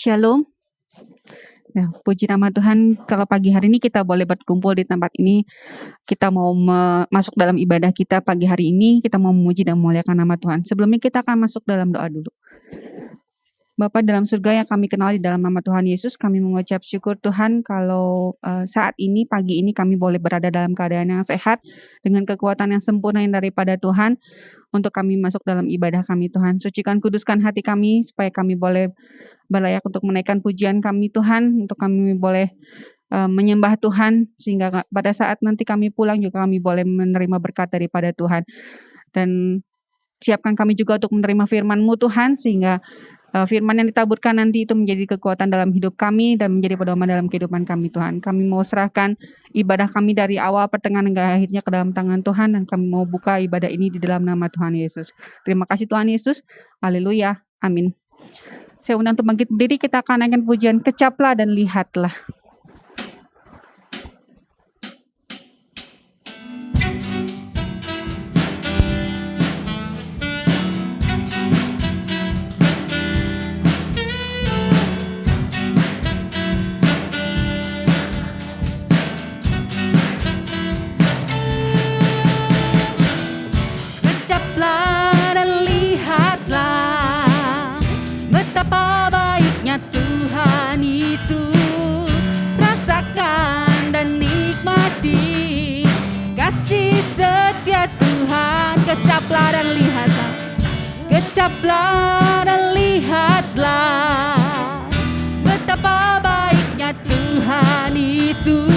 Shalom. Nah, puji nama Tuhan, kalau pagi hari ini kita boleh berkumpul di tempat ini. Kita mau masuk dalam ibadah kita pagi hari ini. Kita mau memuji dan memuliakan nama Tuhan. Sebelumnya kita akan masuk dalam doa dulu. Bapa dalam surga yang kami kenal di dalam nama Tuhan Yesus, kami mengucap syukur Tuhan kalau saat ini, pagi ini kami boleh berada dalam keadaan yang sehat, dengan kekuatan yang sempurna yang daripada Tuhan, untuk kami masuk dalam ibadah kami Tuhan. Sucikan, kuduskan hati kami, supaya kami boleh berlayak untuk menaikkan pujian kami Tuhan, untuk kami boleh menyembah Tuhan, sehingga pada saat nanti kami pulang juga kami boleh menerima berkat daripada Tuhan. Dan siapkan kami juga untuk menerima firman-Mu Tuhan, sehingga firman yang ditaburkan nanti itu menjadi kekuatan dalam hidup kami dan menjadi pedoman dalam kehidupan kami Tuhan. Kami mau serahkan ibadah kami dari awal, pertengahan, hingga akhirnya ke dalam tangan Tuhan, dan kami mau buka ibadah ini di dalam nama Tuhan Yesus. Terima kasih Tuhan Yesus. Haleluya. Amin. Saya undang untuk bangkit berdiri, kita akan naikkan pujian Kecaplah dan Lihatlah. Kecaplah dan lihatlah, kecaplah dan lihatlah, betapa baiknya Tuhan itu.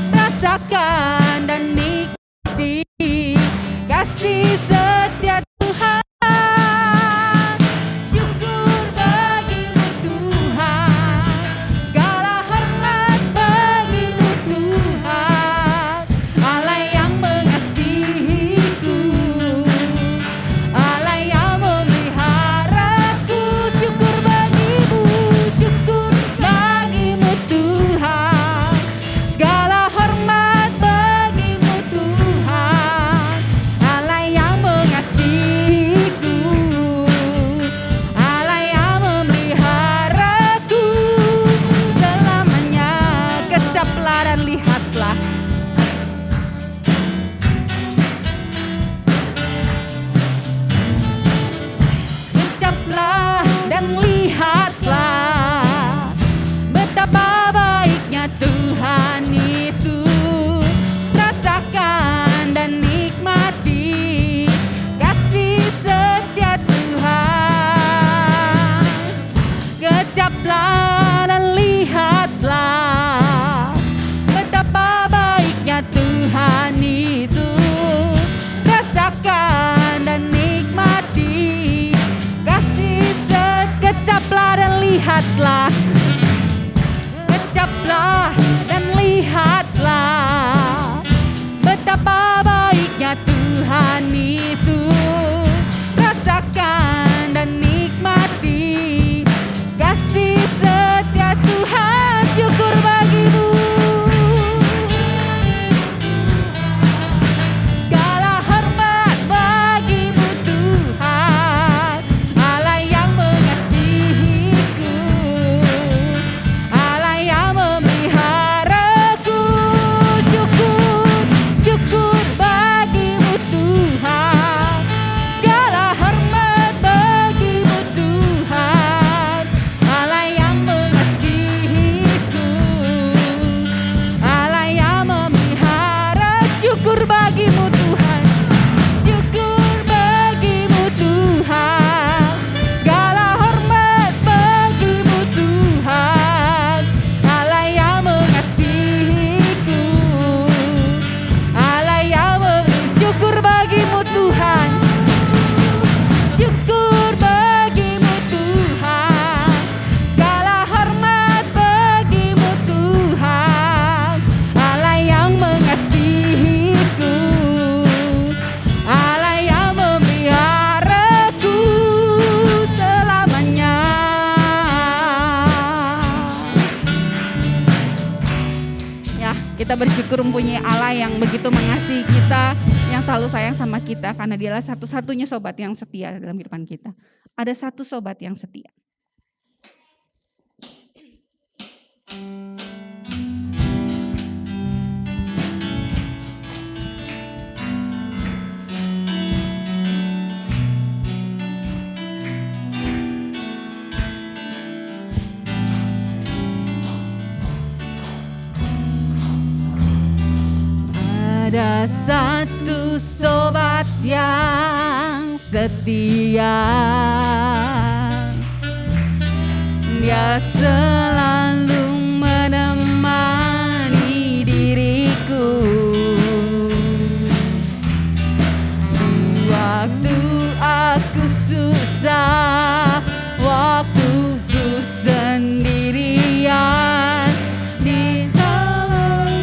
Rasakan dan nikmati kasih setia Tuhan. Syukur bagimu Tuhan, segala hormat bagimu Tuhan, Allah yang mengasihiku, Allah yang memeliharaku. Syukur bagimu Tuhan, segala hormat bagimu Tuhan, Allah yang mengasihiku, Allah yang memeliharaku selamanya. Kecaplah dan lihatlah, kecaplah dan lihatlah, betapa baiknya Tuhan itu. Rasakan dan nikmati kasih setia Tuhan. Kecaplah dan lihatlah, betapa baiknya Tuhan itu. Rasakan dan nikmati kasih kecaplah dan lihatlah, kecaplah dan lihatlah, betapa baiknya Tuhan itu. Rasakan dan nikmati kasih setia Tuhan. Syukur bagimu, segala hormat bagimu Tuhan, Allah yang mengasihiku, Allah yang memeliharaku. Syukur bagimu Tuhan, segala hormat bagimu Tuhan, Allah yang mengasihiku, Allah yang memelihara. Syukur bagimu Tuhan, syukur bagimu Tuhan, segala hormat bagimu Tuhan, Allah yang mengasihiku, Allah yang syukur bagimu Tuhan, syukur bagimu Tuhan, segala hormat bagimu Tuhan, Allah yang mengasihiku, Allah yang memeliharaku selamanya. Ya, kita bersyukur mempunyai Allah yang begitu mengasihi kita, yang selalu sayang sama kita, karena Dialah satu-satunya sobat yang setia dalam kehidupan kita. Ada satu sobat yang setia. Ada satu sobat yang setia, dia selalu menemani diriku di waktu aku susah, waktu ku sendirian. Dia selalu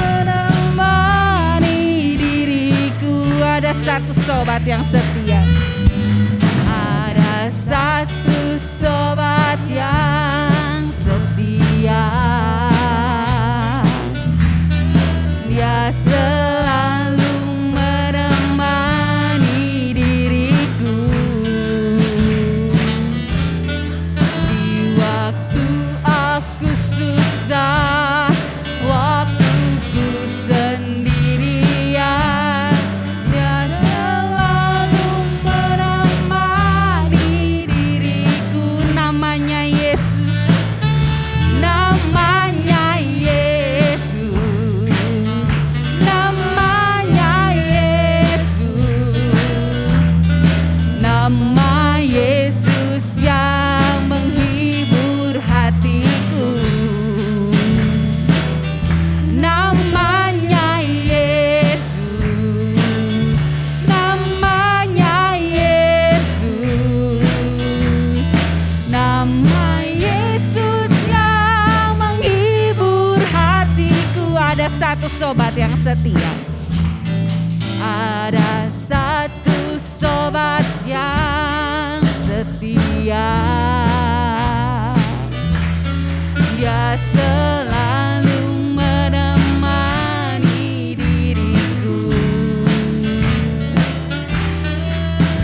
menemani diriku. Ada satu sobat yang setia. Ada satu sobat yang setia, dia selalu menemani diriku di waktu aku susah, waktu ku sendirian. Dia selalu menemani diriku. Namanya Yesus, namanya Yesus, namanya Yesus, nama Yesus yang menghibur hatiku. Namanya Yesus, namanya Yesus, nama Yesus yang menghibur hatiku. Ada satu sobat yang setia. Ada satu sobat yang setia, dia selalu menemani diriku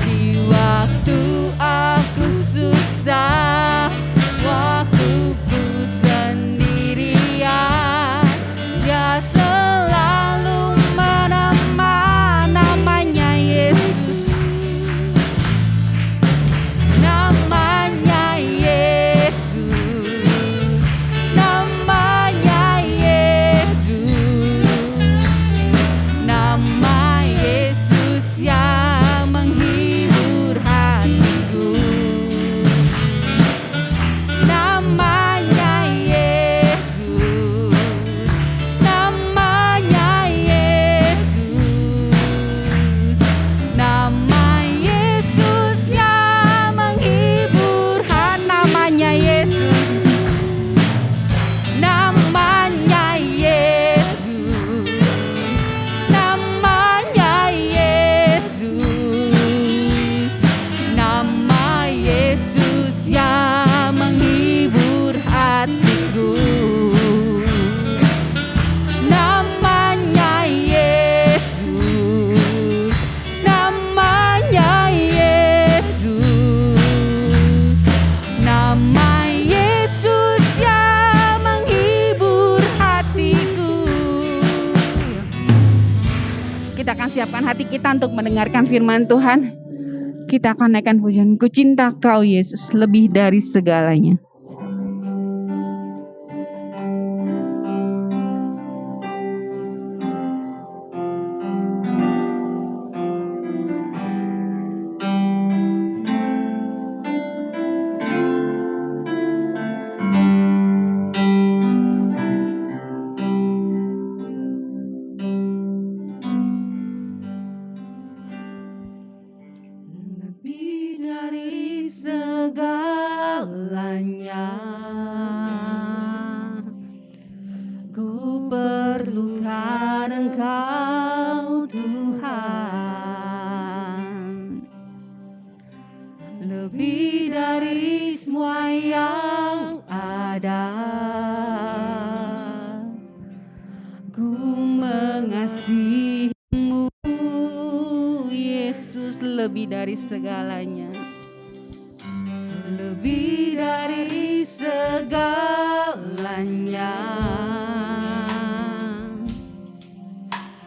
di waktu aku susah, waktu ku sendirian. Dia selalu menemani. Namanya Yesus, namanya Yesus, namanya Yesus, nama Yesus yang menghibur hatiku. Namanya Yesus, namanya Yesus, nama Yesus yang menghibur hati. Namanya Yesus, namanya Yesus, namanya Yesus, nama Yesus yang menghibur hatiku. Namanya Yesus, namanya Yesus, nama Yesus yang menghibur hatiku. Kita akan siapkan hati kita untuk mendengarkan firman Tuhan. Kita akan naikkan pujian, ku cinta kau Yesus lebih dari segalanya. Lebih dari segalanya, ku perlukan Engkau Tuhan. Lebih dari semua yang ada, ku mengasihimu Yesus. Lebih dari segalanya, lebih dari segalanya,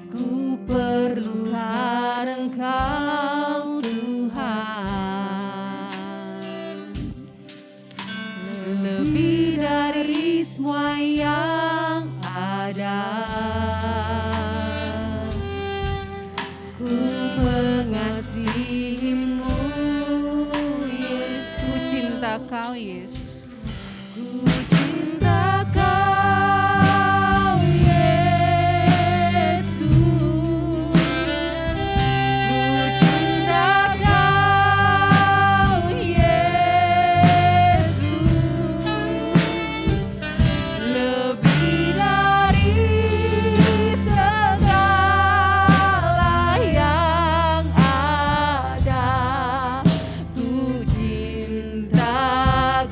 ku perlukan Engkau Tuhan. Lebih dari semua yang ada, Yesus. Ku cinta Kau Yesus, ku cinta Kau Yesus, lebih dari segala yang ada. Ku cinta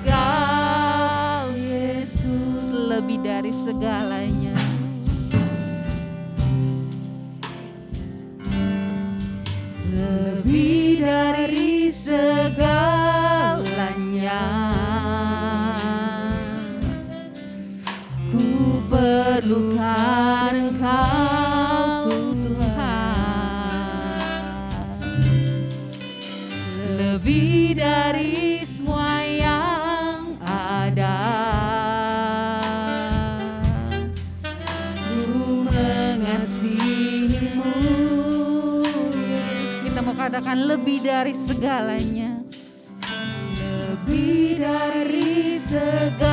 Kau Yesus, Lebih dari segalanya. lebih dari segalanya. Ku perlukan Engkau Tuhan, lebih dari semua yang ada. Ku mengasihimu Yesus. Kita mau katakan lebih dari segalanya. Lebih dari segalanya.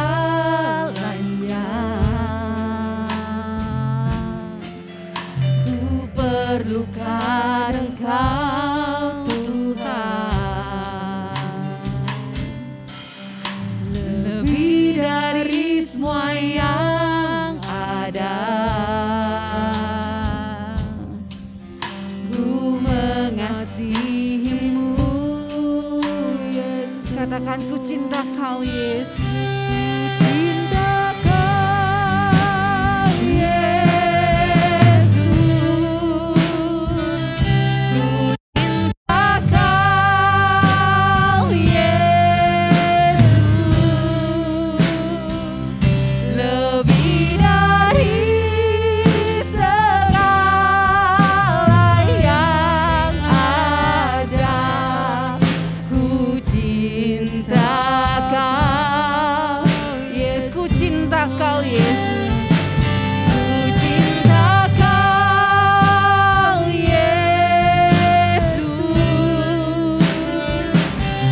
Ku perlukan Engkau Tuhan, lebih dari semua yang ada. Ku mengasihimu Yesus. Katakan ku cinta Kau Yesus. Cinta Kau Yesus, ku cinta Kau Yesus, lebih dari segala yang ada. Ku cinta Kau, Ku cinta Kau Yesus. ku cinta Kau Yesus,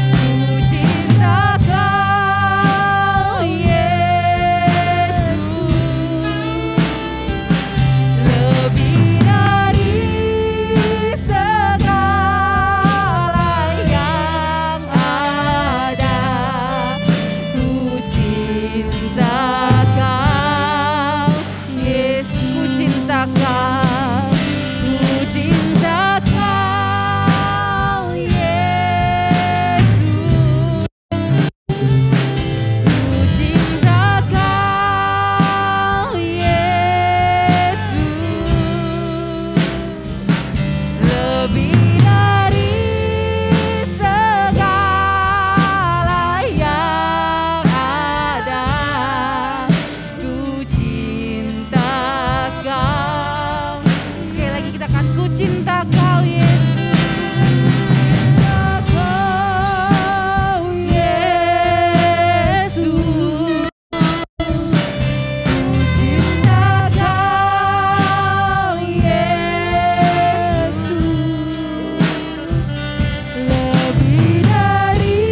ku cinta Kau Yesus, lebih dari segala yang ada. Ku cinta Kau Yesus, ku cinta Kau, ku cinta Kau Yesus, ku cinta Kau Yesus, lebih dari segala yang ada. Ku cinta Kau. Sekali lagi kita akan ku cinta Kau Yesus. Cinta Kau Yesus, ku cinta Kau Yesus, lebih dari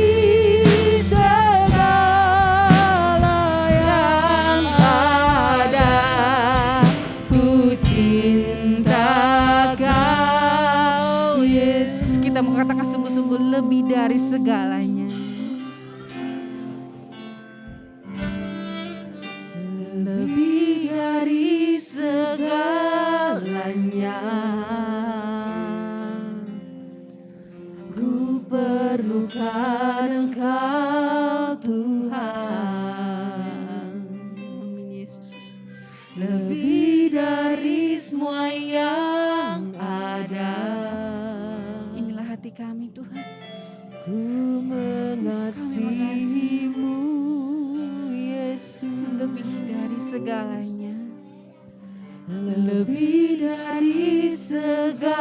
segala yang ada. Ku cinta Kau Yesus. Kita mau katakan sungguh-sungguh lebih dari segalanya. Lebih dari segalanya. Ku perlukan Engkau Tuhan, Amin Yesus. lebih dari semua yang ada. Inilah hati kami Tuhan. Ku mengasihimu Yesus, Lebih dari segalanya. lebih dari segalanya.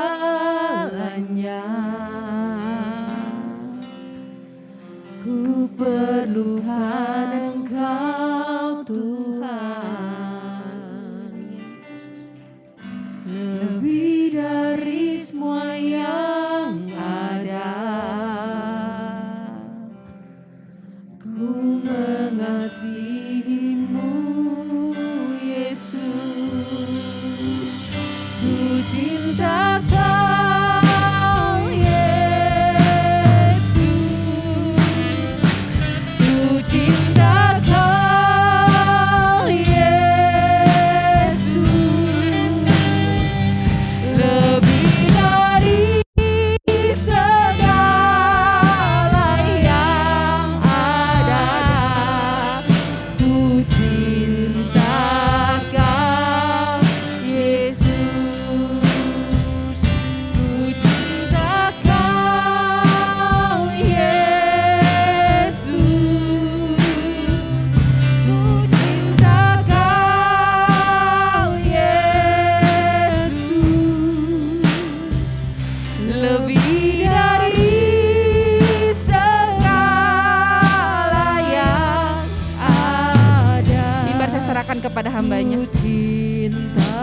Ku perlukan Engkau Tuhan, lebih dari semua yang ada. Ku mengasihimu, Yesus. Ku cinta Kau, Yesus. Ku cinta Kau, Yesus. Lebih dari segala yang ada, ku cinta Kau, Yesus. Ku cinta Kau, Yesus. Ku cinta Kau, Yesus. Lebih dari segala yang ada. Mimbar saya serahkan kepada hambanya. Ku cinta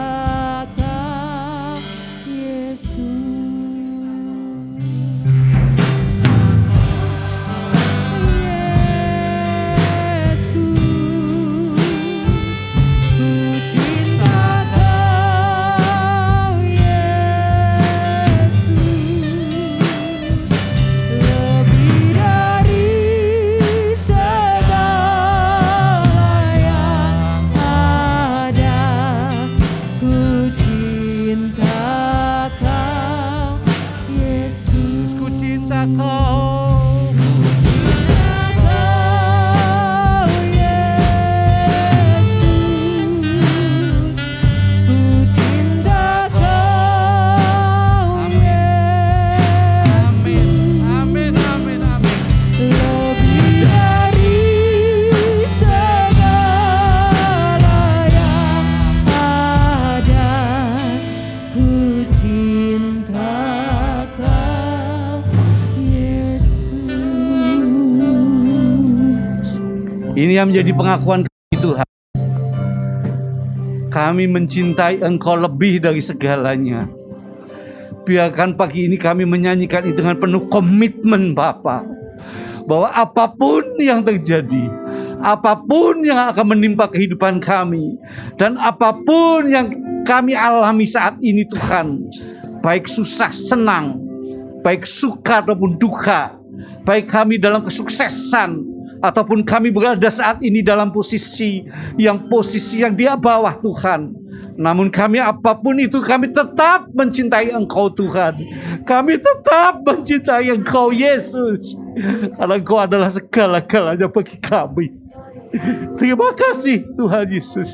Kau, Yesus. Yesus, ku cinta Kau, Yesus. Lebih dari segala yang ada, ku cinta Kau, Yesus. Ku cinta Kau. Amin, amin, amin, amin. Lebih dari segala yang ada, ku cinta Kau, Yesus. Ini yang menjadi pengakuan kami, Tuhan. Kami mencintai Engkau lebih dari segalanya. Biarkan pagi ini kami menyanyikan itu dengan penuh komitmen, Bapa, bahwa apapun yang terjadi, apapun yang akan menimpa kehidupan kami, dan apapun yang kami alami saat ini, Tuhan, baik susah, senang, baik suka ataupun duka, baik kami dalam kesuksesan ataupun kami berada saat ini dalam posisi yang Dia bawah, Tuhan. Namun kami apapun itu, kami tetap mencintai Engkau, Tuhan. Kami tetap mencintai Engkau, Yesus, karena Engkau adalah segala-galanya bagi kami. Terima kasih, Tuhan Yesus,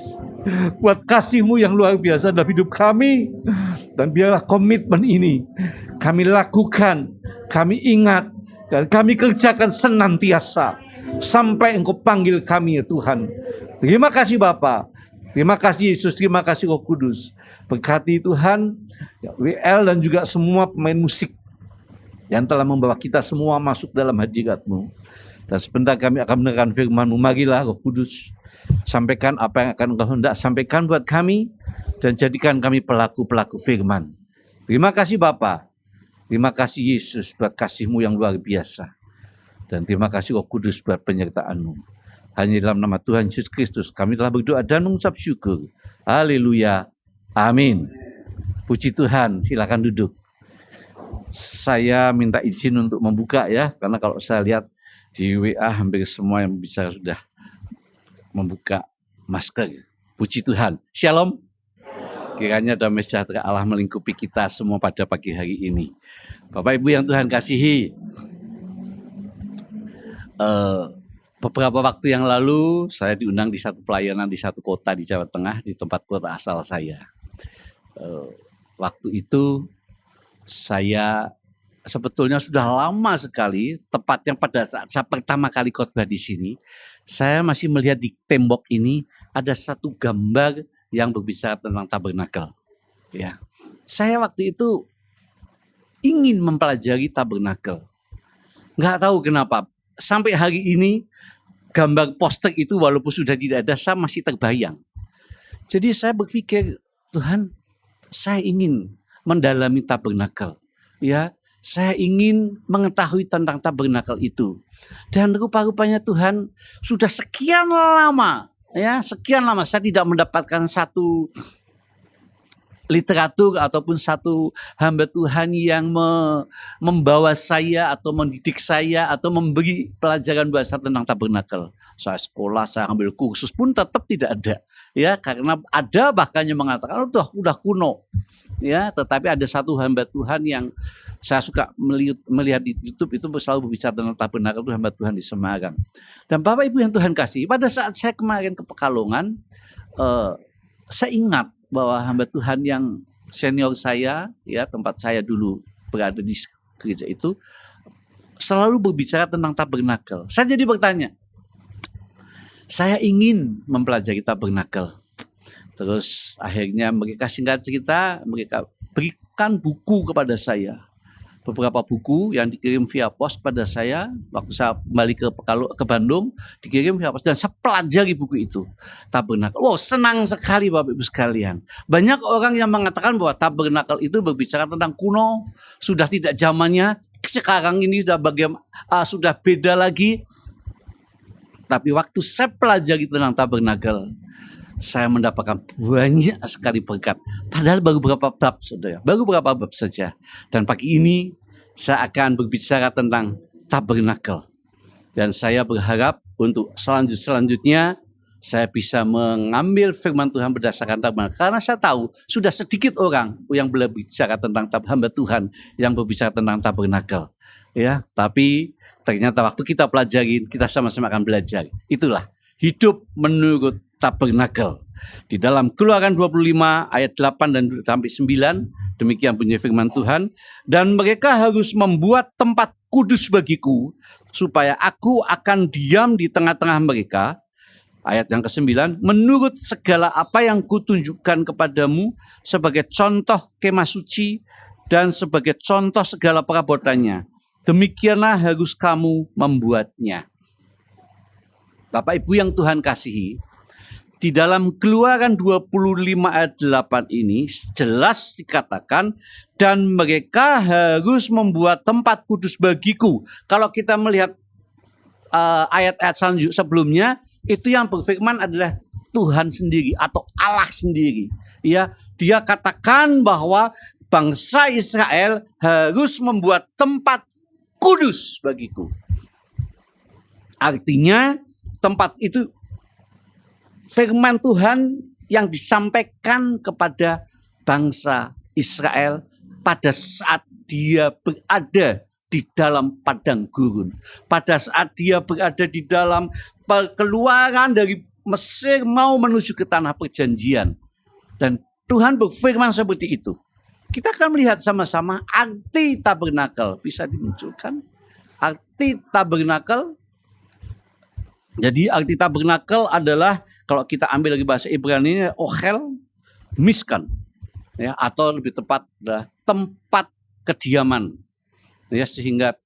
buat kasih-Mu yang luar biasa dalam hidup kami. Dan biarlah komitmen ini kami lakukan, kami ingat, dan kami kerjakan senantiasa sampai Engkau panggil kami, ya Tuhan. Terima kasih Bapa, terima kasih Yesus, terima kasih Roh Kudus. Berkati Tuhan WL dan juga semua pemain musik yang telah membawa kita semua masuk dalam hadirat-Mu. Dan sebentar kami akan mendengarkan firman-Mu. Marilah Roh Kudus, sampaikan apa yang akan Engkau hendak sampaikan buat kami, dan jadikan kami pelaku-pelaku firman. Terima kasih Bapa, terima kasih Yesus buat kasih-Mu yang luar biasa. Dan terima kasih Roh Kudus buat penyertaan-Mu. Hanya dalam nama Tuhan Yesus Kristus kami telah berdoa dan mengucap syukur. Haleluya. Amin. Puji Tuhan, silakan duduk. Saya minta izin untuk membuka ya, karena kalau saya lihat di WA hampir semua yang bisa sudah membuka masker. Puji Tuhan. Shalom. Kiranya damai sejahtera Allah melingkupi kita semua pada pagi hari ini. Bapak Ibu yang Tuhan kasihi, beberapa waktu yang lalu saya diundang di satu pelayanan di satu kota di Jawa Tengah, di tempat kota asal saya. Waktu itu saya sebetulnya sudah lama sekali, tepatnya pada saat saya pertama kali khotbah di sini, saya masih melihat di tembok ini ada satu gambar yang berbicara tentang tabernakel. Ya, saya waktu itu ingin mempelajari tabernakel. Nggak tahu kenapa, sampai hari ini gambar poster itu walaupun sudah tidak ada, saya masih terbayang. Jadi saya berpikir, Tuhan, saya ingin mendalami tabernakel. Ya, Saya ingin mengetahui tentang tabernakel itu. Dan rupa-rupanya Tuhan sudah sekian lama saya tidak mendapatkan satu literatur ataupun satu hamba Tuhan yang membawa saya atau mendidik saya atau memberi pelajaran bahasa tentang tabernakel. Saya sekolah, saya ambil kursus pun tetap tidak ada. Ya, karena ada bahkan yang mengatakan udah kuno. Ya, tetapi ada satu hamba Tuhan yang saya suka melihat di YouTube itu selalu berbicara tentang tabernakel, itu hamba Tuhan di Semarang. Dan Bapak Ibu yang Tuhan kasih, pada saat saya kemarin ke Pekalongan, saya ingat bahwa hamba Tuhan yang senior saya, ya tempat saya dulu berada di gereja itu, selalu berbicara tentang tabernakel. Saya jadi bertanya, saya ingin mempelajari tabernakel. Terus akhirnya mereka singkat cerita, mereka berikan buku kepada saya. Beberapa buku yang dikirim via pos pada saya waktu saya kembali ke Bandung, dikirim via pos dan saya pelajari buku itu, tabernakel. Wow, senang sekali Bapak Ibu sekalian. Banyak orang yang mengatakan bahwa tabernakel itu berbicara tentang kuno, sudah tidak zamannya. Sekarang ini sudah beda lagi. Tapi waktu saya pelajari tentang tabernakel, saya mendapatkan banyak sekali berkat. Padahal baru beberapa bab, saudara. Baru beberapa bab saja. Dan pagi ini saya akan berbicara tentang tabernakel. Dan saya berharap untuk selanjutnya saya bisa mengambil firman Tuhan berdasarkan tabernakel. Karena saya tahu sudah sedikit orang yang berbicara tentang hamba Tuhan yang berbicara tentang tabernakel. Ya, tapi ternyata waktu kita pelajarin, kita sama-sama akan belajar. Itulah hidup menurut tabernakel. Di dalam Keluaran 25 ayat 8 dan sampai 9, demikian bunyi firman Tuhan, dan mereka harus membuat tempat kudus bagiku supaya aku akan diam di tengah-tengah mereka. Ayat yang ke-9, menurut segala apa yang kutunjukkan kepadamu sebagai contoh kemah suci dan sebagai contoh segala perabotannya, demikianlah harus kamu membuatnya. Bapak Ibu yang Tuhan kasihi, di dalam Keluaran 25 ayat 8 ini jelas dikatakan, dan mereka harus membuat tempat kudus bagiku. Kalau kita melihat ayat-ayat sebelumnya, itu yang berfirman adalah Tuhan sendiri atau Allah sendiri. Ya, dia katakan bahwa bangsa Israel harus membuat tempat kudus bagiku. Artinya tempat itu firman Tuhan yang disampaikan kepada bangsa Israel pada saat dia berada di dalam padang gurun. Pada saat dia berada di dalam keluaran dari Mesir mau menuju ke tanah perjanjian. Dan Tuhan berfirman seperti itu. Kita akan melihat sama-sama arti tabernakel. Bisa dimunculkan arti tabernakel. Jadi arti tabernakel adalah, kalau kita ambil dari bahasa Ibrani, ohel, miskan, ya, atau lebih tepat adalah tempat kediaman. Ya, sehingga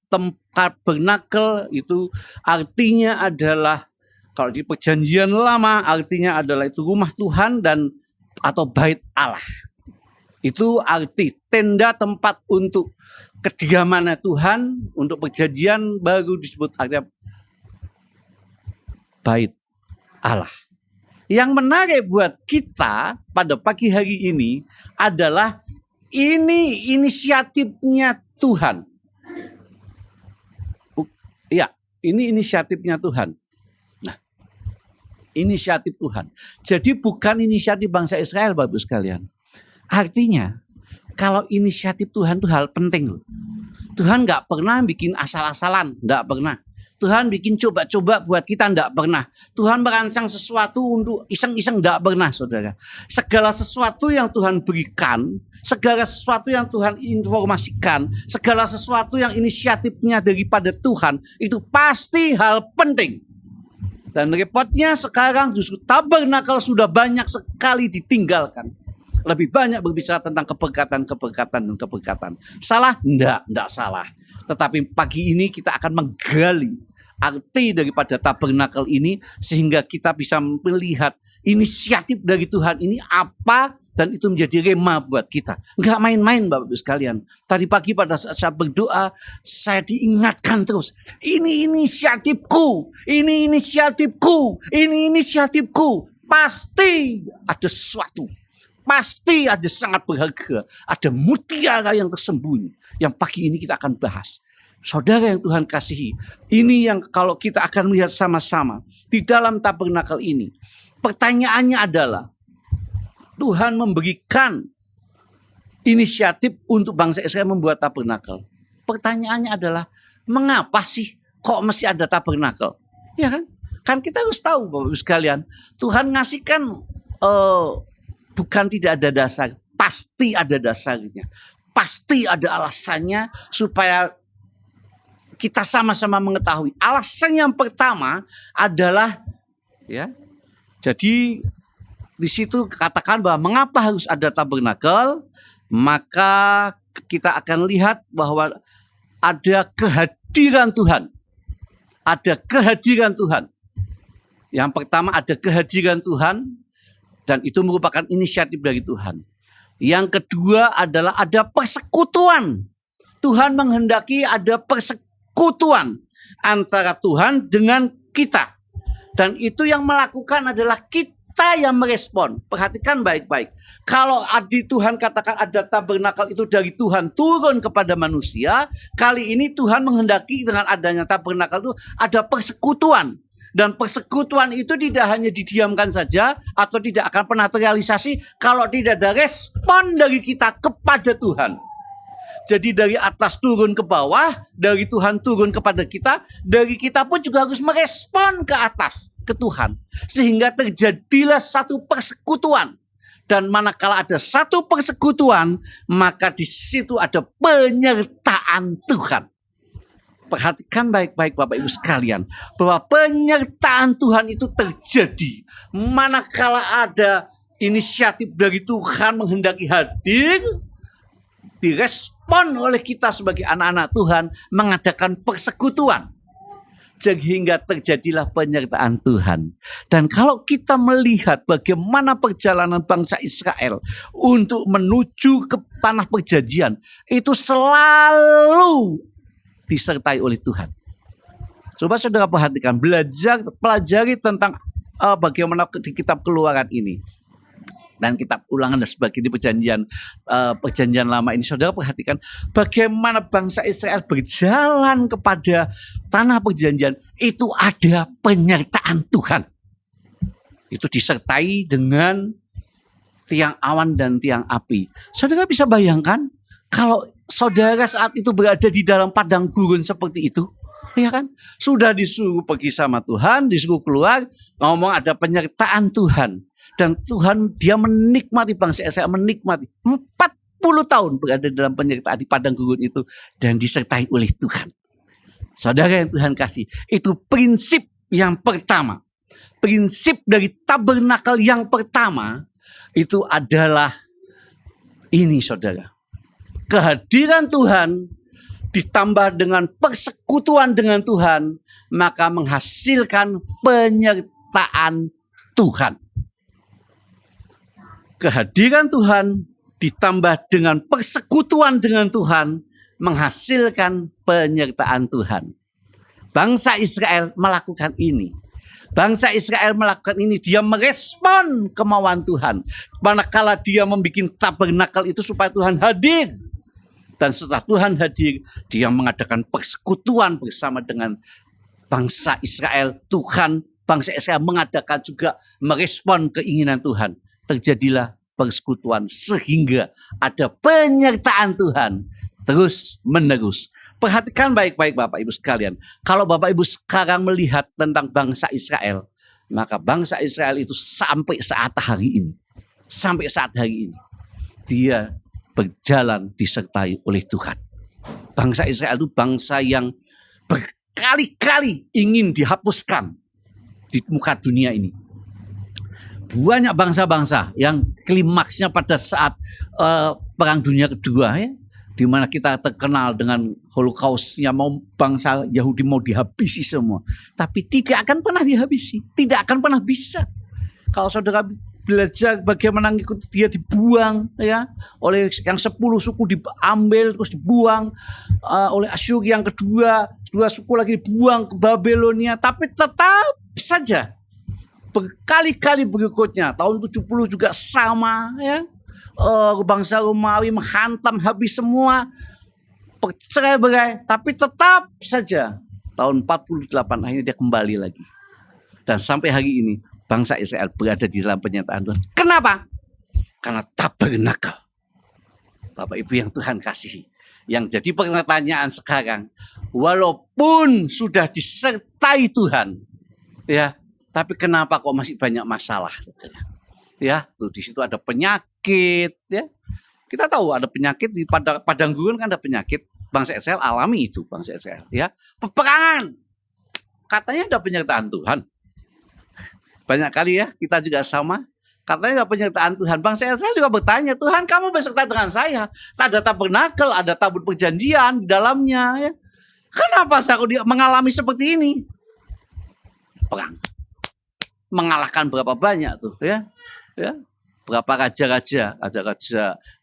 tabernakel itu artinya adalah, kalau di perjanjian lama artinya adalah itu rumah Tuhan dan atau bait Allah. Itu arti tenda tempat untuk kediamannya Tuhan. Untuk perjanjian baru disebut artinya bait Allah. Yang menarik buat kita pada pagi hari ini adalah ini inisiatifnya Tuhan. Ya, ini inisiatifnya Tuhan. Nah, inisiatif Tuhan. Jadi bukan inisiatif bangsa Israel, Bapak Ibu sekalian. Artinya, kalau inisiatif Tuhan itu hal penting loh. Tuhan nggak pernah bikin asal-asalan, nggak pernah. Tuhan bikin coba-coba buat kita, enggak pernah. Tuhan merancang sesuatu untuk iseng-iseng, enggak pernah, saudara. Segala sesuatu yang Tuhan berikan, segala sesuatu yang Tuhan informasikan, segala sesuatu yang inisiatifnya daripada Tuhan, itu pasti hal penting. Dan repotnya sekarang justru tabernakel sudah banyak sekali ditinggalkan. Lebih banyak berbicara tentang keberkatan dan keberkatan. Salah? Enggak salah. Tetapi pagi ini kita akan menggali arti daripada tabernakel ini, sehingga kita bisa melihat inisiatif dari Tuhan ini apa Dan itu menjadi rema buat kita. Enggak main-main Bapak Ibu sekalian. Tadi pagi pada saat saya berdoa, saya diingatkan terus. Ini inisiatifku, ini inisiatifku, ini inisiatifku. Pasti ada sesuatu. Pasti ada sangat berharga. Ada mutiara yang tersembunyi. Yang pagi ini kita akan bahas. Saudara yang Tuhan kasihi. Ini yang kalau kita akan melihat sama-sama. Di dalam tabernakel ini. Pertanyaannya adalah. Tuhan memberikan inisiatif untuk bangsa Israel membuat tabernakel. Pertanyaannya adalah, mengapa sih kok mesti ada tabernakel? Ya kan? Kan kita harus tahu Bapak Ibu sekalian, Tuhan ngasihkan bukan tidak ada dasar, pasti ada dasarnya. Pasti ada alasannya supaya kita sama-sama mengetahui. Alasan yang pertama adalah ya. Jadi di situ katakan bahwa mengapa harus ada tabernakel, maka kita akan lihat bahwa ada kehadiran Tuhan. Ada kehadiran Tuhan. Yang pertama ada kehadiran Tuhan dan itu merupakan inisiatif dari Tuhan. Yang kedua adalah ada persekutuan. Tuhan menghendaki ada persekutuan antara Tuhan dengan kita. Dan itu yang melakukan adalah kita yang merespon. Perhatikan baik-baik. Kalau di Tuhan katakan ada tabernakel itu dari Tuhan turun kepada manusia. Kali ini Tuhan menghendaki dengan adanya tabernakel itu ada persekutuan. Dan persekutuan itu tidak hanya didiamkan saja atau tidak akan pernah terrealisasi kalau tidak ada respon dari kita kepada Tuhan. Jadi dari atas turun ke bawah, dari Tuhan turun kepada kita, dari kita pun juga harus merespon ke atas, ke Tuhan. Sehingga terjadilah satu persekutuan. Dan manakala ada satu persekutuan, maka di situ ada penyertaan Tuhan. Perhatikan baik-baik Bapak Ibu sekalian, bahwa penyertaan Tuhan itu terjadi manakala ada inisiatif dari Tuhan menghendaki hadir, direspon oleh kita sebagai anak-anak Tuhan mengadakan persekutuan. Sehingga terjadilah penyertaan Tuhan. Dan kalau kita melihat bagaimana perjalanan bangsa Israel untuk menuju ke tanah perjanjian, itu selalu disertai oleh Tuhan. Coba saudara perhatikan, pelajari tentang bagaimana di kitab Keluaran ini. Dan kitab Ulangan dan sebagainya perjanjian lama ini. Saudara perhatikan bagaimana bangsa Israel berjalan kepada tanah perjanjian. Itu ada penyertaan Tuhan. Itu disertai dengan tiang awan dan tiang api. Saudara bisa bayangkan kalau saudara saat itu berada di dalam padang gurun seperti itu. Ya kan? Sudah disuruh pergi sama Tuhan, disuruh keluar, ngomong ada penyertaan Tuhan. Dan Tuhan dia menikmati bangsa Israel, menikmati 40 tahun berada dalam penyertaan di padang gurun itu dan disertai oleh Tuhan. Saudara yang Tuhan kasih, itu prinsip yang pertama. Prinsip dari tabernakel yang pertama itu adalah ini saudara. Kehadiran Tuhan ditambah dengan persekutuan dengan Tuhan, maka menghasilkan penyertaan Tuhan. Kehadiran Tuhan ditambah dengan persekutuan dengan Tuhan menghasilkan penyertaan Tuhan. Bangsa Israel melakukan ini. Bangsa Israel melakukan ini, dia merespon kemauan Tuhan. Manakala dia membuat tabernakel itu supaya Tuhan hadir. Dan setelah Tuhan hadir, dia mengadakan persekutuan bersama dengan bangsa Israel. Bangsa Israel mengadakan juga merespon keinginan Tuhan. Terjadilah persekutuan sehingga ada penyertaan Tuhan terus menerus. Perhatikan baik-baik Bapak Ibu sekalian. Kalau Bapak Ibu sekarang melihat tentang bangsa Israel, maka bangsa Israel itu sampai saat hari ini, dia berjalan disertai oleh Tuhan. Bangsa Israel itu bangsa yang berkali-kali ingin dihapuskan di muka dunia ini. Banyak bangsa-bangsa yang klimaksnya pada saat Perang Dunia Kedua ya, di mana kita terkenal dengan Holocaustnya, mau bangsa Yahudi mau dihabisi semua, tapi tidak akan pernah dihabisi, tidak akan pernah bisa. Kalau saudara belajar bagaimana ngikut dia dibuang ya oleh yang 10 suku, diambil terus dibuang oleh Asyur. Yang kedua, 2 suku lagi dibuang ke Babelonia, tapi tetap saja berkali-kali berikutnya tahun 70 juga sama ya. Bangsa Romawi menghantam habis semua, bercerai-berai, tapi tetap saja tahun 48 akhirnya dia kembali lagi. Dan sampai hari ini bangsa Israel berada di dalam penyertaan Tuhan. Kenapa? Karena tabernakel. Bapak Ibu yang Tuhan kasihi. Yang jadi pertanyaan sekarang, walaupun sudah disertai Tuhan, ya, tapi kenapa kok masih banyak masalah? Ya, tuh di situ ada penyakit, ya. Kita tahu ada penyakit di padang gurun, kan ada penyakit. Bangsa Israel alami itu, bangsa Israel, ya. Peperangan. Katanya ada penyertaan Tuhan. Banyak kali ya, kita juga sama. Katanya ada penyertaan Tuhan. Bangsa Israel juga bertanya, Tuhan kamu beserta dengan saya. Ada tabernakel, ada tabut perjanjian di dalamnya. Ya. Kenapa saya mengalami seperti ini? Perang. Mengalahkan berapa banyak tuh ya. Ya. Berapa raja-raja,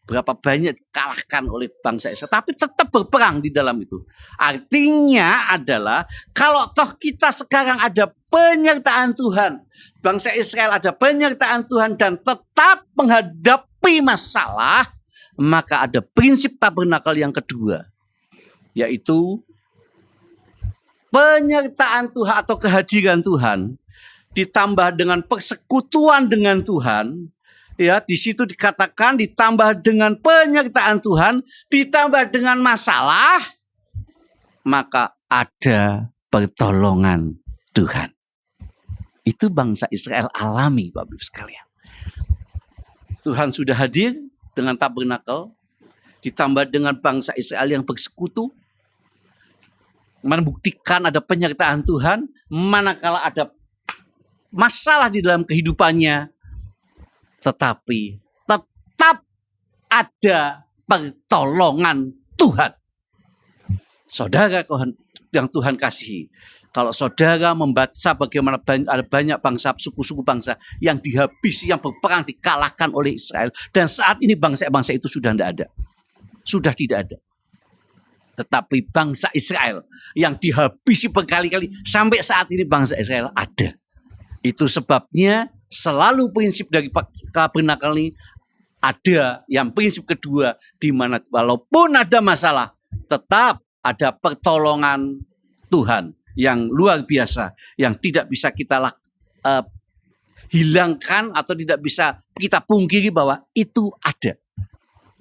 berapa banyak dikalahkan oleh bangsa Israel. Tapi tetap berperang di dalam itu. Artinya adalah kalau toh kita sekarang ada penyertaan Tuhan, bangsa Israel ada penyertaan Tuhan dan tetap menghadapi masalah, maka ada prinsip tabernakel yang kedua, yaitu penyertaan Tuhan atau kehadiran Tuhan ditambah dengan persekutuan dengan Tuhan. Ya, di situ dikatakan ditambah dengan penyertaan Tuhan, ditambah dengan masalah, maka ada pertolongan Tuhan. Itu bangsa Israel alami, Bapak Ibu sekalian. Tuhan sudah hadir dengan tabernakel, ditambah dengan bangsa Israel yang bersekutu, membuktikan ada penyertaan Tuhan, manakala ada masalah di dalam kehidupannya, tetapi tetap ada pertolongan Tuhan. Saudara yang Tuhan kasihi, kalau saudara membaca bagaimana ada banyak bangsa, suku-suku bangsa yang dihabisi, yang berperang, dikalahkan oleh Israel. Dan saat ini bangsa-bangsa itu sudah tidak ada. Sudah tidak ada. Tetapi bangsa Israel yang dihabisi berkali-kali, sampai saat ini bangsa Israel ada. Itu sebabnya selalu prinsip dari tabernakel ini ada yang prinsip kedua, di mana walaupun ada masalah tetap ada pertolongan Tuhan yang luar biasa, yang tidak bisa kita hilangkan atau tidak bisa kita pungkiri bahwa itu ada.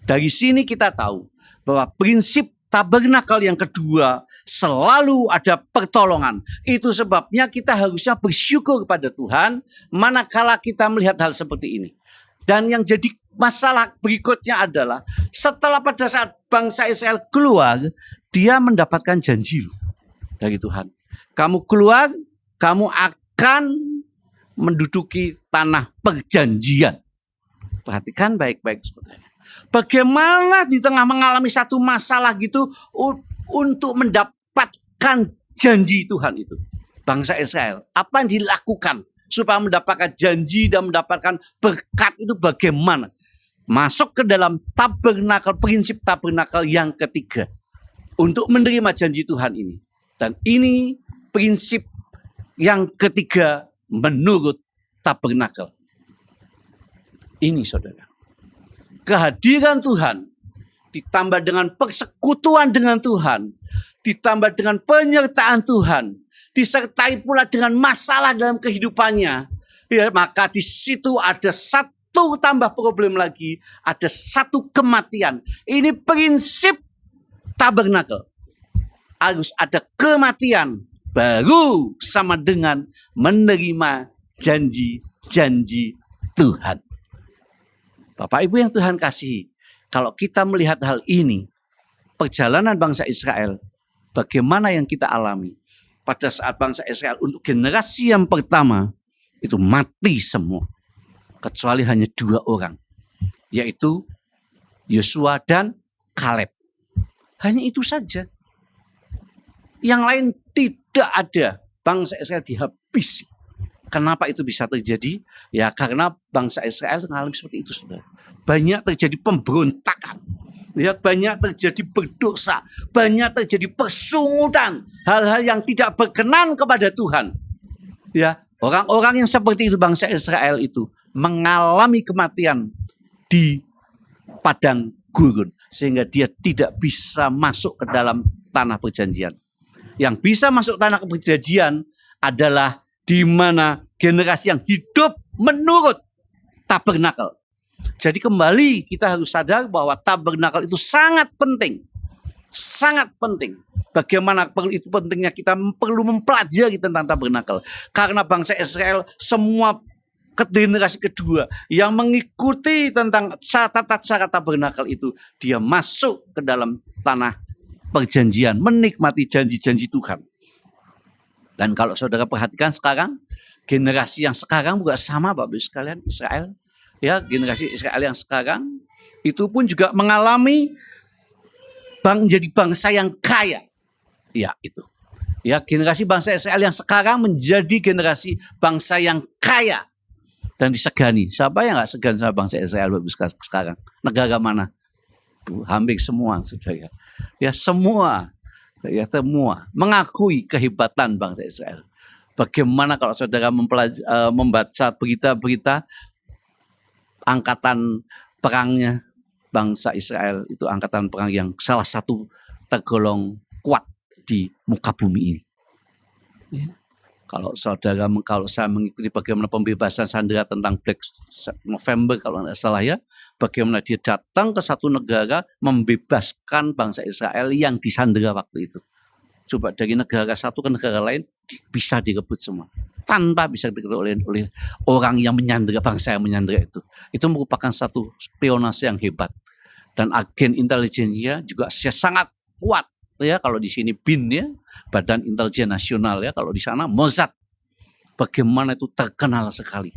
Dari sini kita tahu bahwa prinsip tabernakel yang kedua selalu ada pertolongan. Itu sebabnya kita harusnya bersyukur kepada Tuhan manakala kita melihat hal seperti ini. Dan yang jadi masalah berikutnya adalah setelah pada saat bangsa Israel keluar, dia mendapatkan janji dari Tuhan. Kamu keluar, kamu akan menduduki tanah perjanjian. Perhatikan baik-baik sebenarnya. Bagaimana di tengah mengalami satu masalah gitu untuk mendapatkan janji Tuhan itu. Bangsa Israel, apa yang dilakukan supaya mendapatkan janji dan mendapatkan berkat itu bagaimana? Masuk ke dalam tabernakel, prinsip tabernakel yang ketiga. Untuk menerima janji Tuhan ini. Dan ini prinsip yang ketiga menurut tabernakel. Ini saudara. Kehadiran Tuhan ditambah dengan persekutuan dengan Tuhan, ditambah dengan penyertaan Tuhan, disertai pula dengan masalah dalam kehidupannya, ya, maka di situ ada satu tambah problem lagi, ada satu kematian. Ini prinsip tabernakel. Harus ada kematian baru sama dengan menerima janji-janji Tuhan. Bapak Ibu yang Tuhan kasihi, kalau kita melihat hal ini, perjalanan bangsa Israel, bagaimana yang kita alami pada saat bangsa Israel untuk generasi yang pertama itu mati semua, kecuali hanya 2 orang, yaitu Yosua dan Kaleb. Hanya itu saja. Yang lain tidak ada. Bangsa Israel dihabisi Kenapa itu bisa terjadi? Ya karena bangsa Israel mengalami seperti itu, saudara. Banyak terjadi pemberontakan. Ya, banyak terjadi berdosa. Banyak terjadi persungutan. Hal-hal yang tidak berkenan kepada Tuhan. Ya, orang-orang yang seperti itu, bangsa Israel itu mengalami kematian di padang gurun. Sehingga dia tidak bisa masuk ke dalam tanah perjanjian. Yang bisa masuk tanah perjanjian adalah di mana generasi yang hidup menurut tabernakel. Jadi kembali kita harus sadar bahwa tabernakel itu sangat penting. Sangat penting. Bagaimana itu pentingnya kita perlu mempelajari tentang tabernakel. Karena bangsa Israel semua ke generasi kedua yang mengikuti tentang tata cara tabernakel itu, dia masuk ke dalam tanah perjanjian, menikmati janji-janji Tuhan. Dan kalau saudara perhatikan sekarang, generasi yang sekarang juga sama Bapak Ibu sekalian, Israel. Ya, generasi Israel yang sekarang itu pun juga mengalami menjadi bangsa yang kaya. Ya, itu. Ya, generasi bangsa Israel yang sekarang menjadi generasi bangsa yang kaya dan disegani. Siapa yang nggak segan sama bangsa Israel Bapak Ibu sekarang? Negara mana? Hampir semua, saudara. Ya, semua. Ya, semua mengakui kehebatan bangsa Israel. Bagaimana kalau saudara membaca berita-berita angkatan perangnya bangsa Israel, itu angkatan perang yang salah satu tergolong kuat di muka bumi ini. Ya. Kalau saya mengikuti bagaimana pembebasan sandera tentang Black November kalau tidak salah ya, bagaimana dia datang ke satu negara membebaskan bangsa Israel yang disandera waktu itu. Coba dari negara satu ke negara lain bisa direbut semua, tanpa bisa direbut oleh orang yang menyandera, bangsa yang menyandera itu. Itu merupakan satu spionase yang hebat, dan agen intelijennya juga sangat kuat. Ya, kalau di sini BIN ya, Badan Intelijen Nasional ya, kalau di sana Mossad. Bagaimana itu terkenal sekali.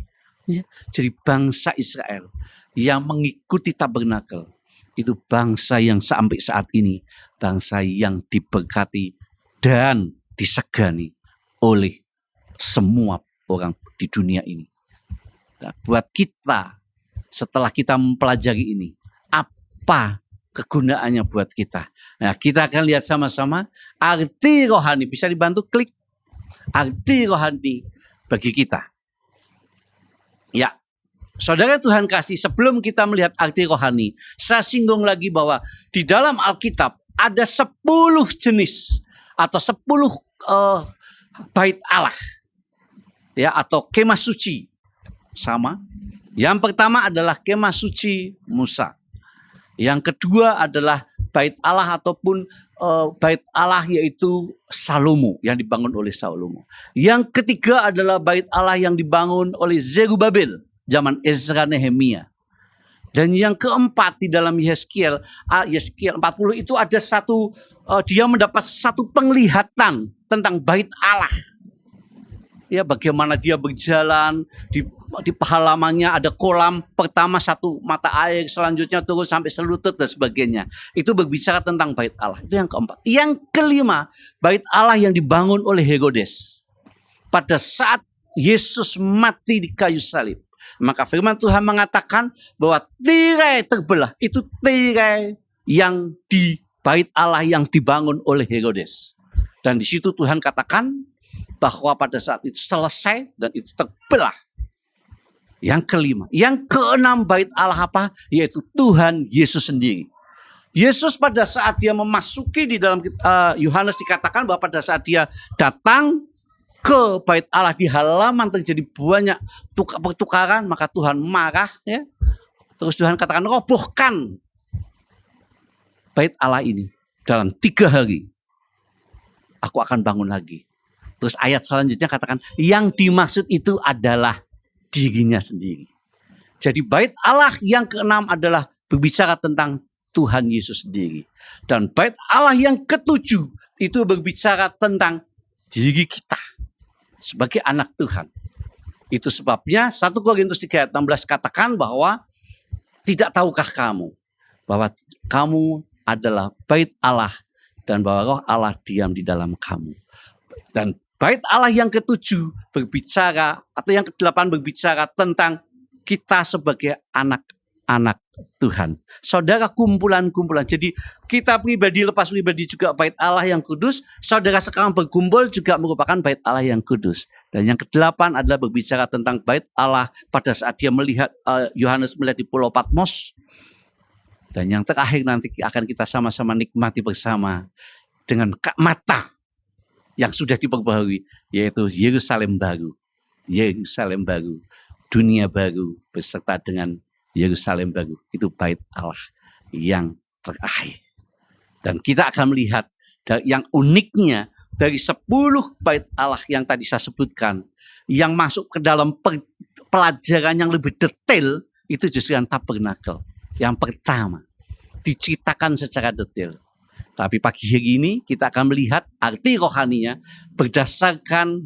Ya, jadi bangsa Israel yang mengikuti tabernakel itu bangsa yang sampai saat ini bangsa yang diberkati dan disegani oleh semua orang di dunia ini. Nah, buat kita setelah kita mempelajari ini, apa kegunaannya buat kita? Nah, kita akan lihat sama-sama arti rohani. Bisa dibantu klik arti rohani bagi kita. Ya, saudara Tuhan kasih, sebelum kita melihat arti rohani, saya singgung lagi bahwa di dalam Alkitab ada 10 jenis atau 10 bait Allah. Ya, atau kemah suci. Sama. Yang pertama adalah kemah suci Musa. Yang kedua adalah bait Allah ataupun bait Allah yaitu Salomo yang dibangun oleh Salomo. Yang ketiga adalah bait Allah yang dibangun oleh Zerubabel zaman Ezra Nehemia. Dan yang keempat di dalam Yeskiel 40 itu ada satu, dia mendapat satu penglihatan tentang bait Allah. Ya, bagaimana dia berjalan di halamannya ada kolam, pertama satu mata air, selanjutnya turun sampai selutut dan sebagainya. Itu berbicara tentang bait Allah. Itu yang keempat. Yang kelima, bait Allah yang dibangun oleh Herodes. Pada saat Yesus mati di kayu salib, maka firman Tuhan mengatakan bahwa tirai terbelah itu tirai yang di bait Allah yang dibangun oleh Herodes. Dan di situ Tuhan katakan bahwa pada saat itu selesai dan itu terbelah. Yang kelima, yang keenam bait Allah apa? Yaitu Tuhan Yesus sendiri. Yesus pada saat dia memasuki di dalam Yohanes dikatakan bahwa pada saat dia datang ke bait Allah di halaman terjadi banyak pertukaran, maka Tuhan marah ya. Terus Tuhan katakan robohkan bait Allah ini dalam 3 hari. Aku akan bangun lagi. Terus ayat selanjutnya katakan yang dimaksud itu adalah dirinya sendiri. Jadi bait Allah yang keenam adalah berbicara tentang Tuhan Yesus sendiri. Dan bait Allah yang ketujuh itu berbicara tentang diri kita sebagai anak Tuhan. Itu sebabnya 1 Korintus 3 ayat 16 katakan bahwa tidak tahukah kamu bahwa kamu adalah bait Allah dan bahwa roh Allah diam di dalam kamu. Dan Bait Allah yang ke-7 berbicara, atau yang ke-8 berbicara tentang kita sebagai anak-anak Tuhan. Saudara, kumpulan-kumpulan. Jadi kita pribadi lepas pribadi juga bait Allah yang kudus. Saudara sekarang berkumpul juga merupakan bait Allah yang kudus. Dan yang ke-8 adalah berbicara tentang bait Allah pada saat dia melihat, Yohanes melihat di Pulau Patmos. Dan yang terakhir nanti akan kita sama-sama nikmati bersama dengan mata yang sudah diperbaharui, yaitu Yerusalem baru. Yerusalem baru, dunia baru beserta dengan Yerusalem baru. Itu bait Allah yang terakhir. Dan kita akan melihat yang uniknya dari 10 bait Allah yang tadi saya sebutkan, yang masuk ke dalam pelajaran yang lebih detail, itu justru yang tabernakel. Yang pertama, diceritakan secara detail. Tapi pagi hari ini kita akan melihat arti rohaninya berdasarkan